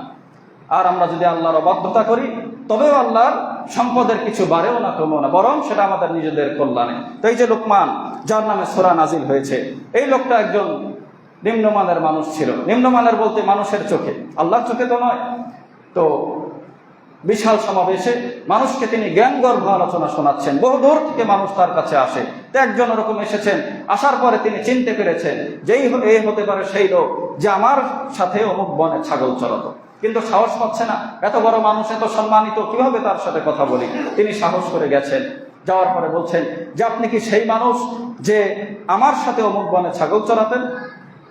আর আমরা যদি আল্লাহর অবাধ্যতা করি তবেও আল্লাহর সম্পদের কিছু বাড়েও না কমেও না, বরং সেটা আমাদের নিজেদের কল্যাণে। তো এই যে লোকমান, যার নামে সূরা নাজিল হয়েছে, এই লোকটা একজন নিম্নমানের মানুষ ছিল। নিম্নমানের বলতে মানুষের চোখে, আল্লাহর চোখে তো নয়। তো বিশাল সমাবেশে মানুষকে তিনি জ্ঞানগর্ভ আলোচনা শোনাচ্ছেন, বহু দূর থেকে মানুষ তার কাছে আসে। তো একজন ওরকম এসেছেন, আসার পরে তিনি চিনতে পেরেছেন যে এই হতে পারে সেই লোক যে আমার সাথে অমুক বনে ছাগল চড়াতো। কিন্তু সাহস পাচ্ছে না। এত বড় মানুষ, এত সম্মানিত, কিভাবে তার সাথে কথা বলি? তিনি সাহস করে গেছেন। যাওয়ার পরে বলছেন যে আপনি কি সেই মানুষ যে আমার সাথে অমুক বনে ছাগল চড়াতেন?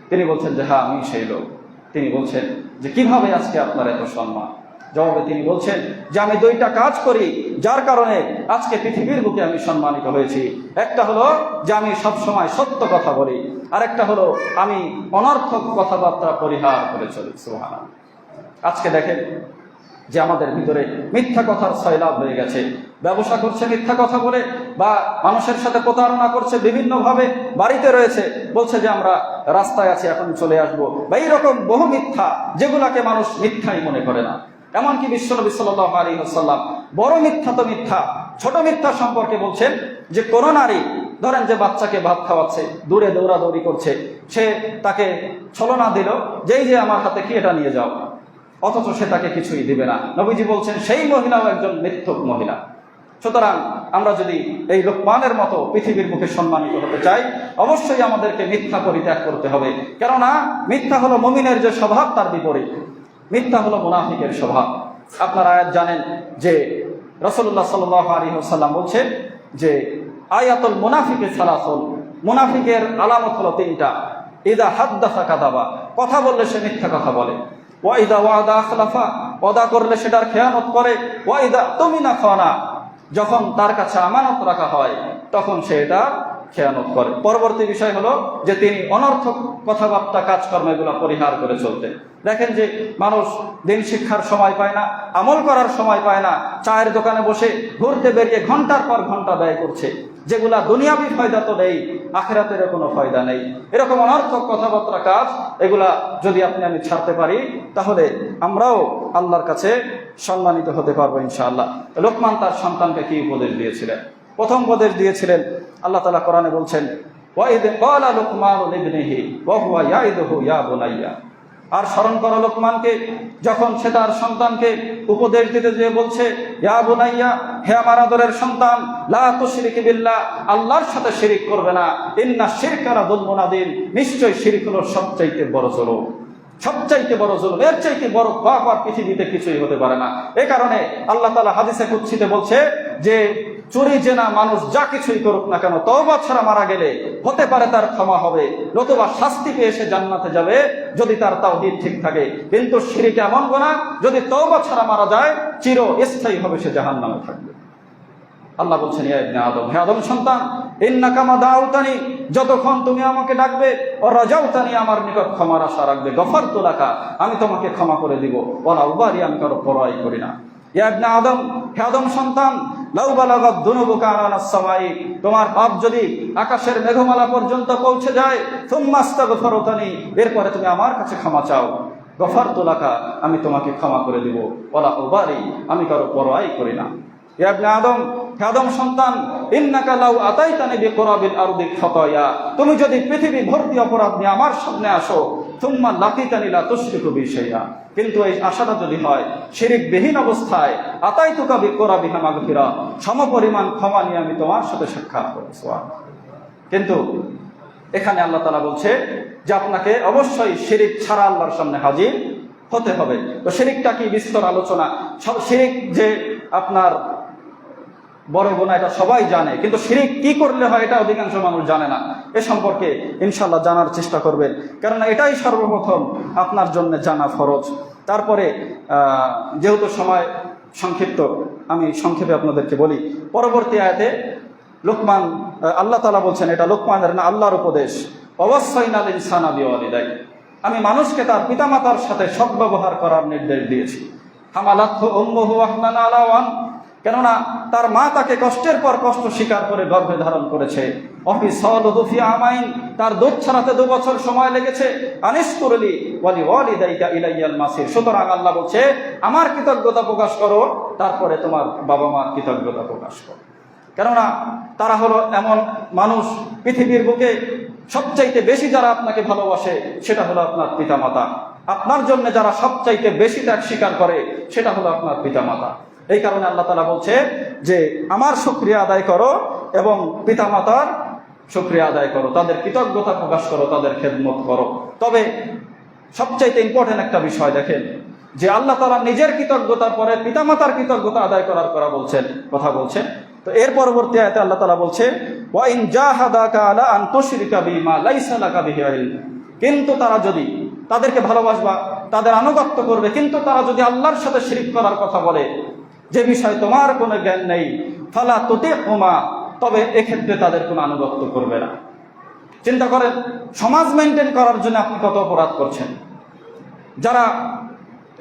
তিনি বলছেন যে হ্যাঁ, আমি সেই লোক। তিনি বলছেন যে কিভাবে আজকে আপনার এত সম্মান? জবাবে তিনি বলছেন যে আমি দুইটা কাজ করি যার কারণে আজকে পৃথিবীর বুকে আমি সম্মানিত হয়েছি। একটা হলো যে আমি সবসময় সত্য কথা বলি, আর একটা হলো আমি অনর্থক কথাবার্তা পরিহার করে চলি। সুবহানাল্লাহ। আজকে দেখেন যে আমাদের ভিতরে মিথ্যা কথার সয়লাভ হয়ে গেছে। ব্যবসা করছে মিথ্যা কথা বলে, বা মানুষের সাথে প্রতারণা করছে বিভিন্নভাবে। বাড়িতে রয়েছে, বলছে যে আমরা রাস্তায় আছি, এখন চলে আসবো, বা এইরকম বহু মিথ্যা, যেগুলাকে মানুষ মিথ্যাই মনে করে না। এমনকি বিশ্বনবী সাল্লাল্লাহু আলাইহি ওয়াসাল্লাম বড় মিথ্যা তো মিথ্যা, ছোট মিথ্যা সম্পর্কে বলছেন যে কোন নারী, ধরেন যে বাচ্চাকে ভাত খাওয়াচ্ছে, দূরে দৌড়াদৌড়ি করছে, সে তাকে ছলনা দিল যে এই যে আমার হাতে কি, এটা নিয়ে যাও, অথচ সে তাকে কিছুই দিবে না। নবীজি বলছেন সেই মহিলাও একজন মিথ্যুক মহিলা। সুতরাং আমরা যদি এই লোকমানের মতো পৃথিবীর মুখে সম্মানিত হতে চাই, অবশ্যই আমাদেরকে মিথ্যা পরিত্যাগ করতে হবে। কেননা মিথ্যা হলো মুমিনের যে স্বভাব তার বিপরীত, মিথ্যা হলো মুনাফিকের স্বভাব। আপনারা আয়াত জানেন যে রাসূলুল্লাহ সাল্লাল্লাহু আলাইহি ওয়াসাল্লাম বলছেন যে আয়াতুল মুনাফিকি সালাসুন, মুনাফিকের আলামত হলো তিনটা। ইযা হাদ্দাসা কাযাবা, কথা বললে সে মিথ্যা কথা বলে। ওয়া ইযা ওয়াদা আখলাফা, ওয়াদা করলে সেটার খেয়ানত করে। ওয়া ইযা তুমিনা খানা, যখন তার কাছে আমানত রাখা হয় তখন সে এটা খেয়ানত করে। পরবর্তী বিষয় হলো যে তিনি অনর্থক কথাবার্তা কাজকর্ম এগুলো পরিহার করে চলতেন। দেখেন যে মানুষ দিন শিক্ষার সময় পায় না, আমল করার সময় পায় না, চায়ের দোকানে বসে ঘুরতে বেরিয়ে ঘন্টার পর ঘন্টা ব্যয় করছে, যেগুলা দুনিয়াবি ফায়দা তো নেই, আখিরাতের কোনো ফায়দা নেই। এরকম অনর্থক কথাবার্তা কাজ, এগুলা যদি আমি ছাড়তে পারি, তাহলে আমরাও আল্লাহর কাছে সম্মানিত হতে পারবো ইনশাআল্লাহ। লোকমান তার সন্তানকে কি উপদেশ দিয়েছিলেন? প্রথম উপদেশ দিয়েছিলেন, আল্লাহ তাআলা কোরআনে বলছেন ওয়াইদ ক্বালা লুকমানু লিবনিহি ওয়া হুয়া ইয়াইদুহু ইয়া বুনাইয়া। আর স্মরণ করো লোকমানকে, যখন সে তার সন্তানকে উপদেশ দিতে যেয়ে বলছে ইয়া বুনাইয়া, হে আমার আদরের সন্তান, লা তুশরিক বিল্লাহ, আল্লাহর সাথে শিরিক করবে না। ইন্না শিরকা লাযুলমুন আযীম, নিশ্চয় শিরক হলো সবচাইতে বড় জুলুম, সবচাইতে বড় জুলুম। এর চাইতে বড় পাপ আর পৃথিবীতে কিছুই হতে পারে না। এই কারণে আল্লাহ তাআলা হাদিসে কুদসিতে বলছে যে চুরি জেনা মানুষ যা কিছুই করুক না কেন, তওবা ছাড়া মারা গেলে হতে পারে তার ক্ষমা হবে, নতুবা শাস্তি পেয়ে সে জান্নাতে যাবে যদি তার তাওহীদ ঠিক থাকে। কিন্তু শিরক এমন গুনাহ, যদি তওবা ছাড়া মারা যায় চিরস্থায়ী হবে সে জাহান্নামে থাকবে। আল্লাহ বলছেন ইয়া ইবনে আদম, হে আদম সন্তান, ইন্নাকা মা দাউতানি, যতক্ষণ তুমি আমাকে ডাকবে, ও রাজাউতানি, আমার নিকট ক্ষমার আশা রাখবে, গফারতু লাকা, আমি তোমাকে ক্ষমা করে দিব, ওয়ালা উবারি, আমি কারো পরোয়াই করি না। ইয়া ইবনে আদম, হে আদম সন্তান, লাউ বালাগাত দুনুবুকা আনাস সামাই, তোমার পাপ যদি আকাশের মেঘমালা পর্যন্ত পৌঁছে যায়, সুম্মা আস্তাগফিরুতানি, এরপরে তুমি আমার কাছে ক্ষমা চাও, গফারতু লাকা, আমি তোমাকে ক্ষমা করে দিব, ওয়ালা উবারি, আমি কারো পরোয়াই করি না। ইয়া ইবনে আদম, হে আদম সন্তান, ইন্নাকা লাউ আতাইতানি বিকুরাবিল আরদি খাতায়া, তুমি যদি পৃথিবী ভর্তি অপরাধ নিয়ে আমার সামনে আসো, সুম্মা লাকিতানি লা তুশরিকু বি শাইআ, কিন্তু এই আশাটা যদি হয় শিরিকবিহীন অবস্থায়, আতাইতুকা বিকুরাবিহা মাগফিরা, সমপরিমাণ ক্ষমা নিয়ে আমি তোমার সাথে সাক্ষাৎ করব। সুবহানাল্লাহ। কিন্তু এখানে আল্লাহ তাআলা বলছে যে আপনাকে অবশ্যই শিরিক ছাড়া আল্লাহর সামনে হাজির হতে হবে। তো শিরিকটা কি বিস্তর আলোচনা। সব শিরিক যে আপনার বড় গুনাহ এটা সবাই জানে, কিন্তু শিরিক কি করলে হয় এটা অধিকাংশ মানুষ জানে না। এ সম্পর্কে ইনশাআল্লাহ জানার চেষ্টা করবেন, কারণ এটাই সর্বপ্রথম আপনার জন্য জানা ফরজ। তারপরে যেহেতু সময় সংক্ষিপ্ত, আমি সংক্ষেপে আপনাদেরকে বলি। পরবর্তী আয়াতে লোকমান, আল্লাহ তাআলা বলছেন, এটা লোকমানের না, আল্লাহর উপদেশ, ওয়াসাইনাল ইনসানা বিওয়ালিদাই, আমি মানুষকে তার পিতামাতার সাথে সদ্ব্যবহার করার নির্দেশ দিয়েছি। হামালাতহু উম্মুহু ওয়াহনান আলা ওয়াহন, কেননা তার মা তাকে কষ্টের পর কষ্ট স্বীকার করে গর্ভে ধারণ করেছে। অফিসলহু ফি আমাইন, তার দুধ ছাড়াতে 2 বছর সময় লেগেছে। আনিশকুরলি ওয়ালি ওয়ালিদাইকা ইলাইয়াল মাসির, সুতরাং আল্লাহ বলছে আমার কৃতজ্ঞতা প্রকাশ করো, তারপরে তোমার বাবা মার কৃতজ্ঞতা প্রকাশ করো। কেননা তারা হলো এমন মানুষ, পৃথিবীর বুকে সবচাইতে বেশি যারা আপনাকে ভালোবাসে সেটা হলো আপনার পিতামাতা। আপনার জন্য যারা সবচাইতে বেশি ত্যাগ স্বীকার করে সেটা হলো আপনার পিতামাতা। এই কারণে আল্লাহ তাআলা বলছে যে আমার শুকরিয়া আদায় করো এবং পিতামাতার শুকরিয়া আদায় করো, তাদের কৃতজ্ঞতা প্রকাশ করো, তাদের খেদমত করো। তবে সবচাইতে ইম্পর্টেন্ট একটা বিষয় দেখেন, যে আল্লাহ তাআলা নিজের কৃতজ্ঞতার পরে পিতামাতার কৃতজ্ঞতা আদায় করার কথা বলছেন। তো এর পরবর্তী আয়াতে আল্লাহ তাআলা বলছে, ওয়া ইন জাহাদাকা আলা আন তুশরিকা বিমা লাইসা লাকা বিহি ইলম, কিন্তু তারা যদি, তাদেরকে ভালোবাসবা, তাদের আনুগত্য করবে, কিন্তু তারা যদি আল্লাহর সাথে শিরক করার কথা বলে যে বিষয়ে তোমার কোনো জ্ঞান নেই, ফালা তুতিহুমা, তবে এক্ষেত্রে তাদের কোনো আনুগত্য করবে না। চিন্তা করেন, সমাজ মেনটেন করার জন্য আপনি কত অপরাধ করছেন। যারা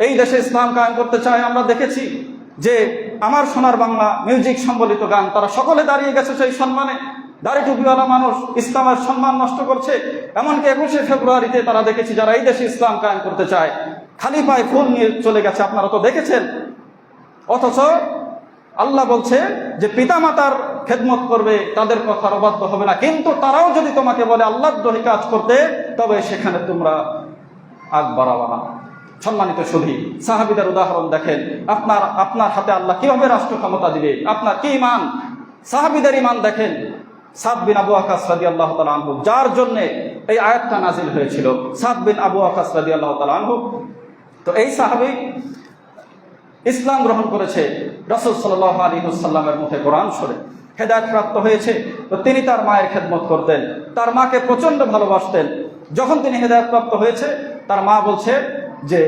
এই দেশে ইসলাম কায়েম করতে চায়, আমরা দেখেছি যে আমার সোনার বাংলা মিউজিক সম্বলিত গান, তারা সকলে দাঁড়িয়ে গেছে সেই সম্মানে। দাড়ি টুপিওয়ালা মানুষ ইসলামের সম্মান নষ্ট করছে। এমনকি 21শে ফেব্রুয়ারিতে তারা দেখেছি যারা এই দেশে ইসলাম কায়েম করতে চায়, খালি পায়ে ফুল নিয়ে চলে গেছে, আপনারা তো দেখেছেন। অথচ আল্লাহ বলছে যে পিতামাতার খেদমত করবে, তাদের কথার অবাধ্য হবে না, কিন্তু তারাও যদি তোমাকে বলে আল্লাহর দ্রোহী কাজ করতে, তবে সেখানে তোমরা আগ বাড়াবা না। সম্মানিত সুধী, সাহাবীদের উদাহরণ দেখেন। আপনার হাতে আল্লাহ কিভাবে রাষ্ট্র ক্ষমতা দিবে, আপনার কি ঈমান। সাহাবীদের ঈমান দেখেন। সাদ বিন আবু ওয়াক্কাস রাদিয়াল্লাহু তাআলা আনহু, যার জন্য এই আয়াতটা নাজিল হয়েছিল, সাদ বিন আবু ওয়াক্কাস রাদিয়াল্লাহু তাআলা আনহু। তো এই সাহাবী ইসলাম গ্রহণ করেছে রাসূল সাল্লাল্লাহু আলাইহি ওয়াসাল্লামের মুখে কোরআন শুনে হেদায়েত প্রাপ্ত হয়েছে। তো তিনি তার মায়ের খেদমত করতেন, তার মাকে প্রচন্ড ভালোবাসতেন। যখন তিনি হেদায়েত প্রাপ্ত হয়েছে, তার মা বলছে যে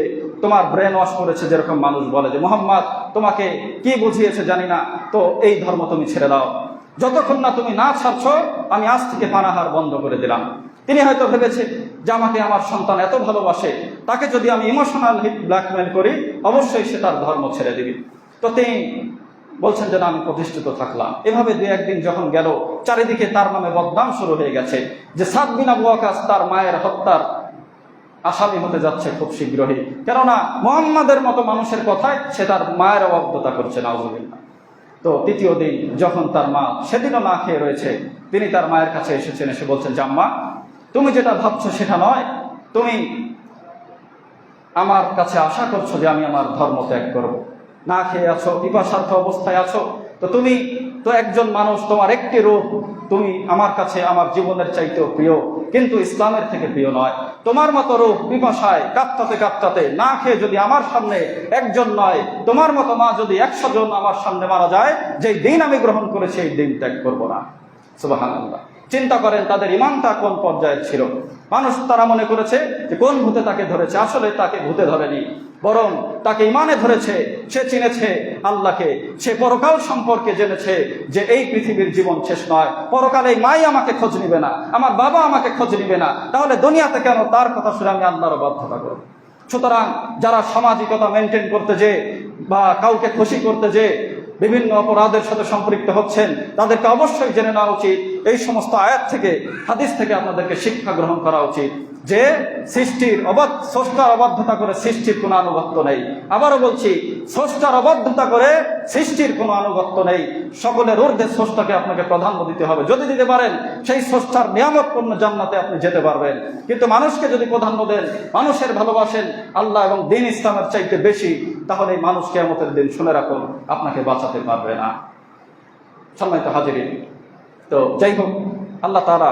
তোমার ব্রেন ওয়াশ করেছে, যেরকম মানুষ বলে যে মুহাম্মদ তোমাকে কি বুঝিয়েছে জানি না, তো এই ধর্ম তুমি ছেড়ে দাও, যতক্ষণ না তুমি না ছাড়ছো আমি আজ থেকে পানাহার বন্ধ করে দিলাম। তিনি হয়তো ভেবেছে যে আমাকে আমার সন্তান এত ভালোবাসে, তাকে যদি আমি ইমোশনাল ব্ল্যাকমেল করি অবশ্যই সে তার ধর্ম ছেড়ে দিবে। তো তিনি বলছেন যে না, আমি প্রতিষ্ঠিত থাকলাম। এভাবে দুই একদিন যখন গেল, চারিদিকে তার নামে বদনাম শুরু হয়ে গেছে যে সাদ বিন আবু ওয়াক্কাস তার মায়ের হত্যার আসামি হতে যাচ্ছে খুব শীঘ্রই, কেননা মুহাম্মাদের মতো মানুষের কথায় সে তার মায়ের অবাধ্যতা করছে, নাউযুবিল্লাহ। তো তৃতীয় দিন যখন তার মা সেদিনও না খেয়ে রয়েছে, তিনি তার মায়ের কাছে এসেছেন, এসে বলছেন যে আম্মা, তুমি যেটা ভাবছো সেটা নয়, তুমি আমার কাছে আশা করছো যে আমি আমার ধর্ম ত্যাগ করব, না খেয়ে আছো, পিপাসার্থ অবস্থায় আছো, তো তুমি তো একজন মানুষ, তোমার একটি রূপ তুমি আমার কাছে আমার জীবনের চাইতেও প্রিয়, কিন্তু ইসলামের থেকে প্রিয় নয়। তোমার মতো রূপ পিপাসায় কাঁপতে কাঁপতে না খেয়ে যদি আমার সামনে একজন নয়, তোমার মতো মা যদি 100 জন আমার সামনে মারা যায়, যেই দিন আমি গ্রহণ করেছি এই দিন ত্যাগ করবো না। সুবহানাল্লাহ। চিন্তা করেন তাদের ঈমানটা কোন পর্যায়ে ছিল। মানুষ তারা মনে করেছে যে কোন ভূতে তাকে ধরেছে, আসলে তাকে ভূতে ধরেনি, বরং তাকে ঈমানে ধরেছে। সে চিনেছে আল্লাহকে, সে পরকাল সম্পর্কে জেনেছে যে এই পৃথিবীর জীবন শেষ নয়, পরকালে মাই আমাকে খোঁজ নিবে না, আমার বাবা আমাকে খোঁজ নিবে না, তাহলে দুনিয়াতে কেন তার কথা শুনে আমি আল্লাহর বাধ্যতা করব। সুতরাং যারা সামাজিকতা মেনটেন করতে যে বা কাউকে খুশি করতে যে বিভিন্ন অপরাধের সাথে সম্পৃক্ত হচ্ছেন, তাদেরকে অবশ্যই জেনে নেওয়া উচিত, এই সমস্ত আয়াত থেকে, হাদিস থেকে আপনাদেরকে শিক্ষা গ্রহণ করা উচিত যে স্রষ্টার অবাধ্যতা করে সৃষ্টির কোনো আনুগত্য নেই। আবারও বলছি, স্রষ্টার অবাধ্যতা করে সৃষ্টির কোনো আনুগত্য নেই। সকলের ঊর্ধ্বে স্রষ্টাকে আপনাকে প্রাধান্য দিতে হবে। যদি দিতে পারেন, সেই স্রষ্টার নিয়ামতপূর্ণ জান্নাতে আপনি যেতে পারবেন। কিন্তু মানুষকে যদি প্রাধান্য দেন, মানুষের ভালোবাসেন আল্লাহ এবং দ্বীন ইসলামের চাইতে বেশি, তাহলে এই মানুষ কিয়ামতের দিন শুনে রাখুন আপনাকে বাঁচাতে পারবে না। সম্মানিত হাজিরিন, তো যাই হোক, আল্লাহ তাআলা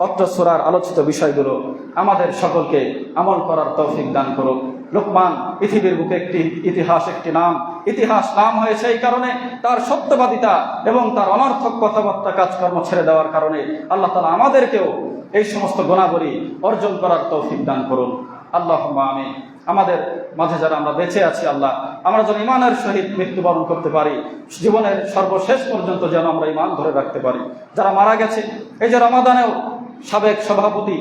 অত্র সূরার আলোচিত বিষয়গুলো আমাদের সকলকে আমল করার তৌফিক দান করুক। লোকমান পৃথিবীর বুকে একটি ইতিহাস, একটি নাম। ইতিহাস নাম হয়েছে এই কারণে তার সত্যবাদিতা এবং তার অনর্থক কথাবার্তা কাজকর্ম ছেড়ে দেওয়ার কারণে। আল্লাহ তাআলা আমাদেরকেও এই সমস্ত গুণাবলী অর্জন করার তৌফিক দান করুন। আল্লাহুম্মা আমিন। আমাদের মাঝে যারা আমরা বেঁচে আছি, আল্লাহ আমরা যেন ঈমানের সহিত মৃত্যুবরণ করতে পারি, জীবনের সর্বশেষ পর্যন্ত যেন আমরা ঈমান ধরে রাখতে পারি। যারা মারা গেছে, এই যে রমাদানেও সাবেক সভাপতি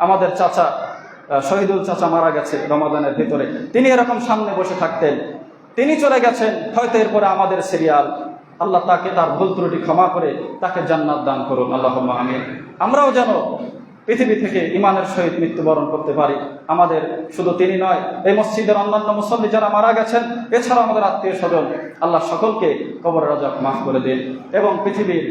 আমাদের চাচা শহীদুল চাচা মারা গেছে রমাদানের ভিতরে, তিনি এরকম সামনে বসে থাকতেন, তিনি চলে গেছেন, হয়তো এরপরে আমাদের সিরিয়াল। আল্লাহ তাকে তার ভুল ত্রুটি ক্ষমা করে তাকে জান্নাত দান করুন। আল্লাহুম্মা আমিন। আমরাও যেন পৃথিবী থেকে ঈমানের সহিত মৃত্যুবরণ করতে পারি। আমাদের শুধু তিনি নয়, এই মসজিদের অন্যান্য মুসল্লি যারা মারা গেছেন, এছাড়া আমাদের আত্মীয় স্বজন, আল্লাহ সকলকে কবরের আযাব মাফ করে দিন। এবং পৃথিবীর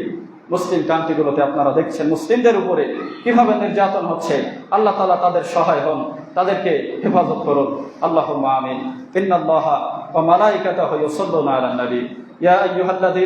মুসলিম কান্ট্রিগুলোতে আপনারা দেখছেন মুসলিমদের উপরে কিভাবে নির্যাতন হচ্ছে, আল্লাহ তাআলা তাদের সহায় হন, তাদেরকে হেফাজত করুন। আল্লাহুম্মা আমিন। ইন্নাল্লাহা ওয়া মালাইকাতাহু ইউসাল্লুনা আলান নবী ইয়া আইয়ুহাল্লাযী